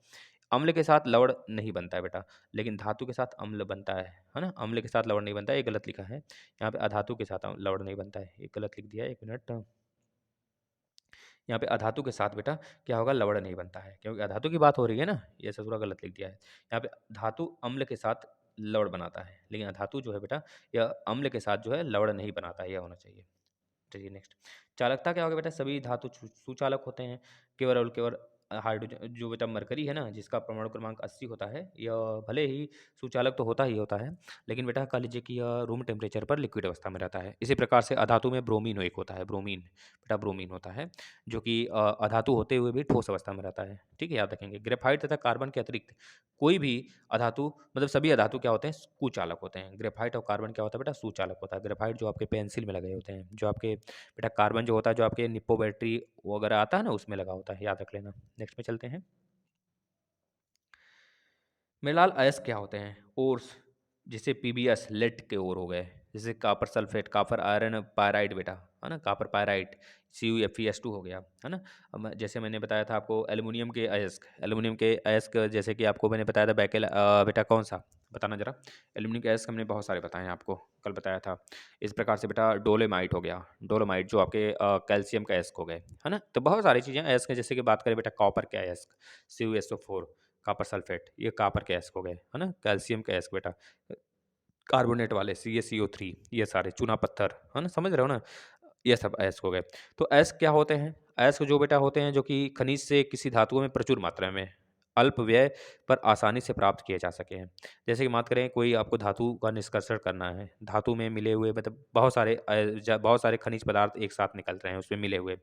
अम्ल के साथ लवण नहीं बनता है बेटा, लेकिन धातु के साथ अम्ल बनता है ना? अम्ल के साथ लवण नहीं बनता है, ये गलत लिखा है। यहाँ पे अधातु के साथ लवण नहीं बनता है, ये गलत लिख दिया है, 1 मिनट। यहाँ पे अधातु के साथ बेटा क्या होगा? लवण नहीं बनता है, क्योंकि अधातु की बात हो रही है ना, ये ऐसा थोड़ा गलत लिख दिया है। यहाँ पे धातु अम्ल के साथ लवण बनाता है, लेकिन अधातु जो है बेटा, यह अम्ल के साथ जो है लवण नहीं बनाता है, यह होना चाहिए। चलिए नेक्स्ट। चालकता क्या होगा बेटा? सभी धातु सुचालक होते हैं। केवल और केवल हाइड्रोजन जो बेटा मरकरी है ना, जिसका परमाणु क्रमांक 80 होता है, यह भले ही सुचालक तो होता ही होता है, लेकिन बेटा कह लीजिए कि यह रूम टेम्परेचर पर लिक्विड अवस्था में रहता है। इसी प्रकार से अधातु में ब्रोमीन एक होता है, ब्रोमीन बेटा ब्रोमीन होता है, जो कि अधातु होते हुए भी ठोस अवस्था में रहता है। ठीक है, याद रखेंगे। ग्रेफाइट तथा कार्बन के अतिरिक्त कोई भी अधातु, मतलब सभी अधातु क्या होते हैं? कुचालक होते हैं। ग्रेफाइट और कार्बन क्या होता है बेटा? सुचालक होता है। ग्रेफाइट जो आपके पेंसिल में लगे होते हैं, जो आपके बेटा कार्बन जो होता है, जो आपके निप्पो बैटरी वगैरह आता है ना, उसमें लगा होता है, याद रख लेना। नेक्स्ट में चलते हैं। मिलाल अयस्क क्या होते हैं? ओर्स, जैसे पीबीएस लेड के ओर हो गए, जैसे copper sulphate, copper iron pyrite बेटा, है ना, कापर पायराइड, CuFeS2 हो गया, है ना। अब जैसे मैंने बताया था आपको एल्युमिनियम के अयस्क, एल्युमिनियम के अयस्क जैसे कि आपको मैंने बताया था बैकेल, बेटा कौन सा बताना जरा। एल्युमिनियम के अयस्क हमने बहुत सारे बताए हैं आपको, कल बताया था। इस प्रकार से बेटा डोलेमाइट हो गया, डोलोमाइट जो आपके कैल्शियम का अयस्क हो गए, है ना। तो बहुत सारी चीज़ें अयस्क हैं, जैसे कि बात करें बेटा कॉपर के अयस्क, CuSO4, कॉपर सल्फेट, ये कॉपर के अयस्क हो गए, है ना। कैल्शियम के अयस्क बेटा कार्बोनेट वाले CaCO3, ये सारे चूना पत्थर, है ना, समझ रहे हो ना। ये सब अयस्क हो गए। तो अयस्क क्या होते हैं? अयस्क जो बेटा होते हैं, जो कि खनिज से किसी धातुओं में प्रचुर मात्रा में अल्प व्यय पर आसानी से प्राप्त किए जा सके हैं। जैसे कि बात करें, कोई आपको धातु का निष्कर्षण करना है, धातु में मिले हुए मतलब बहुत सारे खनिज पदार्थ एक साथ निकल रहे हैं उसमें मिले हुए,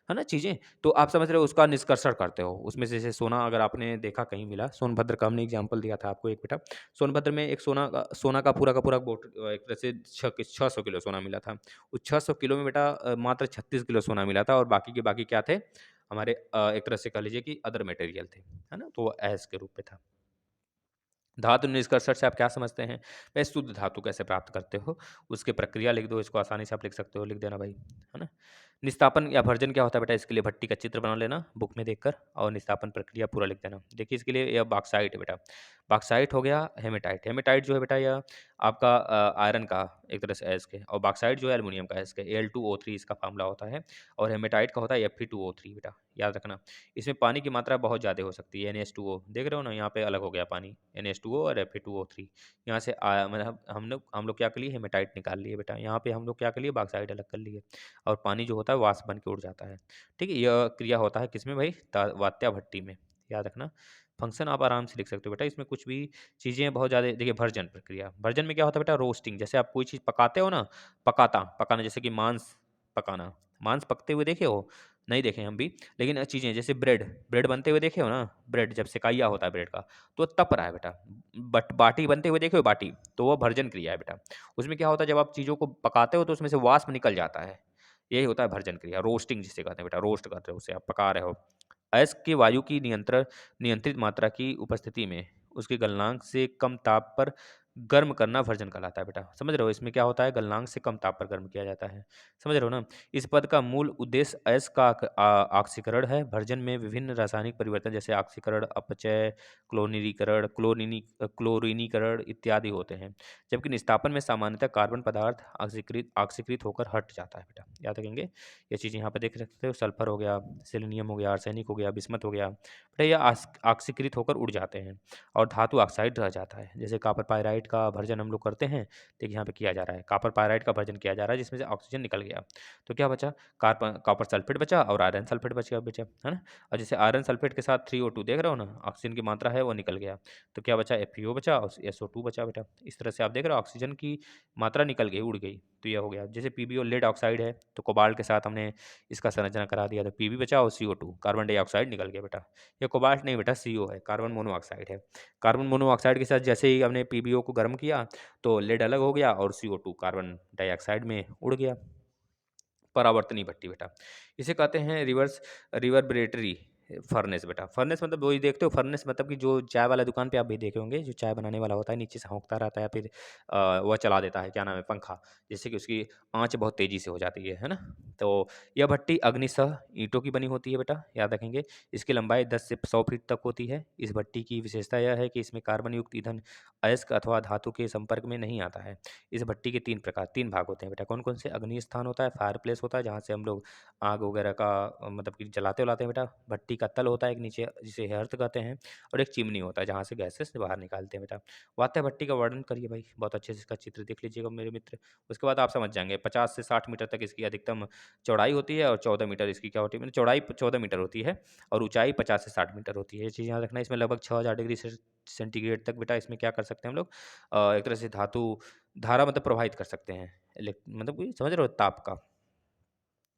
है ना चीज़ें। तो आप समझ रहे हो, उसका निष्कर्षण करते हो। उसमें से जैसे सोना अगर आपने देखा कहीं मिला, सोनभद्र का हमने एग्ज़ाम्पल दिया था आपको एक बेटा। सोनभद्र में एक सोना का पूरा एक तरह से 600 किलो सोना मिला था। उस 600 किलो में बेटा मात्र 36 किलो सोना मिला था, और बाकी के बाकी क्या थे? हमारे एक तरह से कह लीजिए कि अदर मटेरियल थे, है ना? तो वो अयस्क के रूप में था। धातु निष्कर्षण से आप क्या समझते हैं? वह शुद्ध धातु कैसे प्राप्त करते हो? उसकी प्रक्रिया लिख दो, इसको आसानी से आप लिख सकते हो, लिख देना भाई, है ना? निस्तापन या भर्जन क्या होता है बेटा? इसके लिए भट्टी का चित्र बना लेना बुक में देखकर, और निस्तापन प्रक्रिया पूरा लिख देना। देखिए इसके लिए यह बॉक्साइट है बेटा। बॉक्साइट हो गया हेमेटाइट। हेमेटाइट जो है बेटा, यह आपका आयरन का एक तरह से अयस्क है, और बॉक्साइट जो है एल्युमिनियम का अयस्क है। Al2O3 इसका फार्मूला होता है, और हेमेटाइट का होता है Fe2O3 बेटा, याद रखना। इसमें पानी की मात्रा बहुत ज़्यादा हो सकती है। Na2O देख रहे हो ना, यहाँ पे अलग हो गया पानी, Na2O और Fe2O3। यहाँ से मतलब हम लोग क्या कर लिए? हेमेटाइट निकाल लिए बेटा। यहाँ पे हम लोग क्या कर लिए? बॉक्साइट अलग कर लिए, और पानी जो होता है वाष्प बन के उड़ जाता है। ठीक है, यह क्रिया होता है किसमें भाई? वात्या भट्टी में, याद रखना। फंक्शन आप आराम से लिख सकते हो बेटा, इसमें कुछ भी चीज़ें बहुत ज़्यादा। देखिए भर्जन प्रक्रिया, भर्जन में क्या होता है बेटा? रोस्टिंग। जैसे आप कोई चीज़ पकाते हो ना, पकाना जैसे कि मांस पकाना, मांस पकते हुए देखे हो? नहीं देखे हम भी, लेकिन चीज़ें जैसे ब्रेड, ब्रेड बनते हुए देखे हो ना, ब्रेड जब सेकाइया होता है ब्रेड का, तो तप रहा है बेटा। बट बाटी बनते हुए देखे हो? बाटी, तो वो भर्जन क्रिया है बेटा। उसमें क्या होता है, जब आप चीज़ों को पकाते हो तो उसमें से वाष्प निकल जाता है, यही होता है भर्जन क्रिया। रोस्टिंग जिसे कहते हैं बेटा, रोस्ट कर रहे हो उसे, आप पका रहे हो। अयस्क की वायु की नियंत्रित मात्रा की उपस्थिति में उसके गलनांक से कम ताप पर गर्म करना भर्जन कहलाता है बेटा। समझ रहे हो, इसमें क्या होता है? गलनांक से कम ताप पर गर्म किया जाता है। समझ रहे हो ना। इस पद का मूल उद्देश्य अयस्क का ऑक्सीकरण है। भर्जन में विभिन्न रासायनिक परिवर्तन जैसे ऑक्सीकरण, अपचय, क्लोरीनीकरण इत्यादि होते हैं, जबकि निस्तापन में सामान्यतः कार्बन पदार्थ ऑक्सीकृत होकर हट जाता है बेटा, याद रखेंगे। ये चीज़ें यहाँ पे देख सकते हो, सल्फर हो गया, सेलेनियम हो गया, आर्सेनिक हो गया, बिस्मथ हो गया बेटा, ये ऑक्सीकृत होकर उड़ जाते हैं, और धातु ऑक्साइड रह जाता है। जैसे कॉपर पायराइड का भर्जन हम लोग करते हैं, देखिए यहाँ पे किया जा रहा है, कॉपर पायराइड का भर्जन किया जा रहा है, जिसमें से ऑक्सीजन निकल गया, तो क्या बचा? कार्बन कॉपर सल्फेट बचा, और आयरन सल्फेट बचा, है ना। और जैसे आयरन सल्फेट के साथ 3O2 देख रहे हो ना, ऑक्सीजन की मात्रा है वो निकल गया, तो क्या बचा? FeO बचा और SO2 बचा बेटा। इस तरह से आप देख रहे हो ऑक्सीजन की मात्रा निकल गई, उड़ गई, तो यह हो गया। जैसे PbO लेड ऑक्साइड है, तो कोबाल्ट के साथ हमने इसका संरचना करा दिया, तो Pb बचा और CO2 कार्बन डाइऑक्साइड निकल गया बेटा। ये कोबाल्ट नहीं बेटा, CO है, कार्बन मोनोऑक्साइड है। कार्बन मोनोऑक्साइड के साथ जैसे ही हमने PbO को गर्म किया, तो लेड अलग हो गया, और CO2 कार्बन डाइऑक्साइड में उड़ गया। परावर्तनीय भट्टी बेटा, इसे कहते हैं रिवर्बरेटरी फर्नेस बेटा। फर्नेस मतलब वही देखते हो, फर्नेस मतलब कि जो चाय वाला दुकान पे आप भी देखे होंगे, जो चाय बनाने वाला होता है, नीचे से हौंकता रहता है, फिर वह चला देता है, क्या नाम है, पंखा, जिससे कि उसकी आँच बहुत तेज़ी से हो जाती है ना। तो यह भट्टी अग्निशः ईंटों की बनी होती है बेटा, याद रखेंगे। इसकी लंबाई 10 से 100 फीट तक होती है। इस भट्टी की विशेषता यह है कि इसमें कार्बन युक्त ईंधन अयस्क अथवा धातु के संपर्क में नहीं आता है। इस भट्टी के 3 भाग होते हैं बेटा, कौन-कौन से? अग्नि स्थान होता है, फायर प्लेस होता है, जहाँ से हम लोग आग वगैरह का मतलब कि जलाते-वलाते हैं बेटा। भट्टी जिसका तल होता है एक नीचे जिसे हर्थ कहते हैं और एक चिमनी होता है जहाँ से गैसेस बाहर निकालते हैं बेटा। वात्या भट्टी का वर्णन करिए भाई, बहुत अच्छे से इसका चित्र देख लीजिएगा मेरे मित्र। उसके बाद आप समझ जाएँगे 50 से 60 मीटर तक इसकी अधिकतम चौड़ाई होती है और 14 मीटर इसकी क्या होती है, मतलब चौड़ाई 14 मीटर होती है और ऊँचाई 50 से 60 मीटर होती है। ये चीज़ याद रखना। इसमें लगभग 6000 डिग्री सेंटीग्रेड तक बेटा इसमें क्या कर सकते हैं हम लोग, एक तरह से धातु धारा मतलब प्रवाहित कर सकते हैं। मतलब कोई समझ रहे हो ताप का।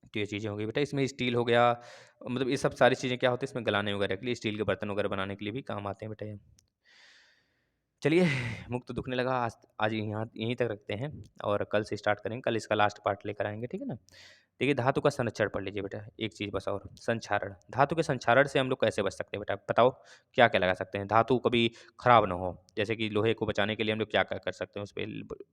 तो ये चीज़ें हो गई बेटा। इसमें स्टील हो गया, मतलब ये सब सारी चीज़ें क्या होती है इसमें गलाने वगैरह के लिए, स्टील के बर्तन वगैरह बनाने के लिए भी काम आते हैं बेटा ये। चलिए, मुख तो दुखने लगा, आज आज यहाँ यहीं तक रखते हैं और कल से स्टार्ट करेंगे, कल इसका लास्ट पार्ट लेकर आएँगे, ठीक है ना? देखिए धातु का संरक्षण पढ़ लीजिए बेटा, एक चीज़ बस और संक्षारण। धातु के संक्षारण से हम लोग कैसे बच सकते हैं बेटा? बताओ क्या-क्या लगा सकते हैं? धातु कभी खराब ना हो, जैसे कि लोहे को बचाने के लिए हम लोग क्या-क्या कर सकते हैं? उसपे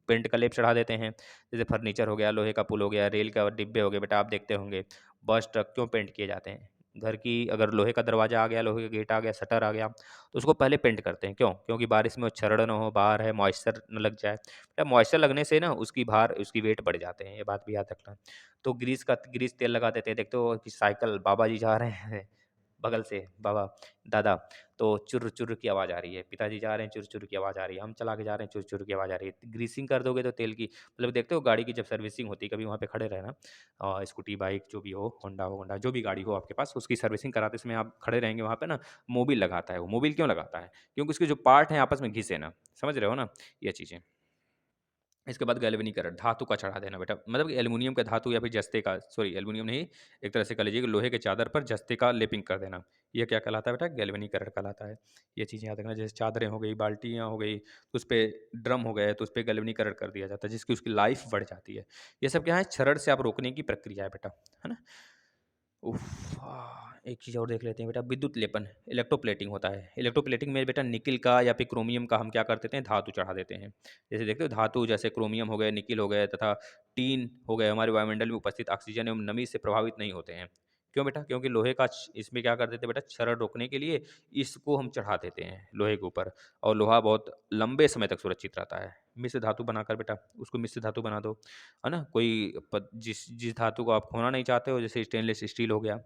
पेंट का लेप चढ़ा देते हैं, जैसे फर्नीचर हो गया, लोहे का पुल हो गया, रेल का डिब्बे हो गए बेटा, आप देखते होंगे। बस, ट्रक क्यों पेंट किए जाते हैं? घर की अगर लोहे का दरवाज़ा आ गया, लोहे का गेट आ गया, शटर आ गया, तो उसको पहले पेंट करते हैं, क्यों? क्योंकि बारिश में वो क्षरण ना हो, बाहर है, मॉइस्चर ना लग जाए। या मॉइस्चर लगने से ना उसकी उसकी वेट बढ़ जाते हैं, ये बात भी याद रखना। तो ग्रीस तेल लगा देते हैं, देखते हो कि साइकिल बाबा जी जा रहे हैं बगल से, बाबा दादा, तो चुर्र चुर्र की आवाज़ आ रही है, पिताजी जा रहे हैं चुर्र चुर्र की आवाज़ आ रही है, हम चला के जा रहे हैं चुर्र चुर्र की आवाज़ आ रही है। ग्रीसिंग कर दोगे तो तेल की, मतलब देखते हो गाड़ी की जब सर्विसिंग होती है, कभी वहाँ पे खड़े रहना, स्कूटी बाइक जो भी हो होंडा जो भी गाड़ी हो आपके पास, उसकी सर्विसिंग कराते समय आप खड़े रहेंगे वहाँ पे ना, मोबिल लगाता है वो। मोबिल क्यों लगाता है? क्योंकि उसके जो पार्ट हैं आपस में घिसे ना, समझ रहे हो ना ये चीज़ें। इसके बाद गैल्वेनीकरण, धातु का चढ़ा देना बेटा, मतलब कि एल्युमिनियम का धातु या फिर जस्ते का, सॉरी एल्युमिनियम नहीं, एक तरह से कह लीजिए कि लोहे के चादर पर जस्ते का लेपिंग कर देना। ये क्या कहलाता है बेटा? गैल्वेनीकरण कहलाता है। ये चीज़ें याद रखना, जैसे चादरें हो गई, बाल्टियाँ हो गई, तो उसपे ड्रम हो गए, तो उसपे गैल्वेनीकरण कर दिया जाता है, जिसकी उसकी लाइफ बढ़ जाती है। ये सब क्या है? क्षरण से आप रोकने की प्रक्रिया है बेटा, है ना? उफ़! एक चीज़ और देख लेते हैं बेटा, विद्युत लेपन, इलेक्ट्रोप्लेटिंग होता है। इलेक्ट्रोप्लेटिंग में बेटा निकिल का या फिर क्रोमियम का हम क्या कर देते हैं? धातु चढ़ा देते हैं। जैसे देखते हो धातु जैसे क्रोमियम हो गए, निकिल हो गए तथा टीन हो गए, हमारे वायुमंडल में उपस्थित ऑक्सीजन एवं नमी से प्रभावित नहीं होते हैं। क्यों बेटा? क्योंकि लोहे का इसमें क्या कर देते हैं बेटा, क्षरण रोकने के लिए इसको हम चढ़ा देते हैं लोहे के ऊपर, और लोहा बहुत लंबे समय तक सुरक्षित रहता है। मिश्र धातु बनाकर बेटा उसको मिश्र धातु बना दो, है ना? कोई जिस जिस धातु को आप खोना नहीं चाहते हो, जैसे स्टेनलेस स्टील हो गया,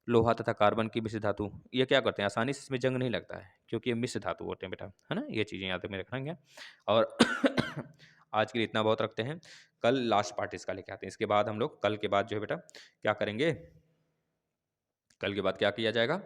लोहा तथा कार्बन की मिश्र धातु, ये क्या करते हैं? आसानी से इसमें जंग नहीं लगता है, क्योंकि ये मिश्र धातु होते हैं बेटा, है ना? ये चीज़ें याद में रखेंगे। और आज के लिए इतना बहुत रखते हैं। कल लास्ट पार्ट इसका लेके आते हैं। इसके बाद हम लोग कल के बाद जो है बेटा क्या करेंगे, कल के बाद क्या किया जाएगा?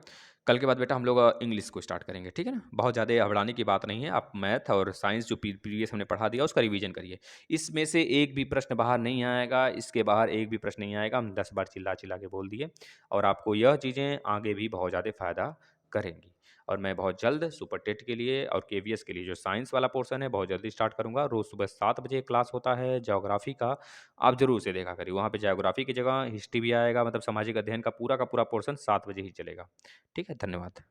कल के बाद बेटा हम लोग इंग्लिश को स्टार्ट करेंगे, ठीक है ना? बहुत ज़्यादा घबराने की बात नहीं है। आप मैथ और साइंस जो प्रीवियस हमने पढ़ा दिया उसका रिवीजन करिए। इसमें से एक भी प्रश्न बाहर नहीं आएगा, इसके बाहर एक भी प्रश्न नहीं आएगा। हम 10 बार चिल्ला-चिल्ला के बोल दिए और आपको यह चीज़ें आगे भी बहुत ज़्यादा फ़ायदा करेंगी। और मैं बहुत जल्द सुपर टेट के लिए और केवीएस के लिए जो साइंस वाला पोर्शन है बहुत जल्दी स्टार्ट करूँगा। रोज़ सुबह 7 बजे क्लास होता है ज्योग्राफ़ी का, आप ज़रूर उसे देखा करिए। वहाँ पे ज्योग्राफ़ी की जगह हिस्ट्री भी आएगा, मतलब सामाजिक अध्ययन का पूरा पोर्शन 7 बजे ही चलेगा। ठीक है, धन्यवाद।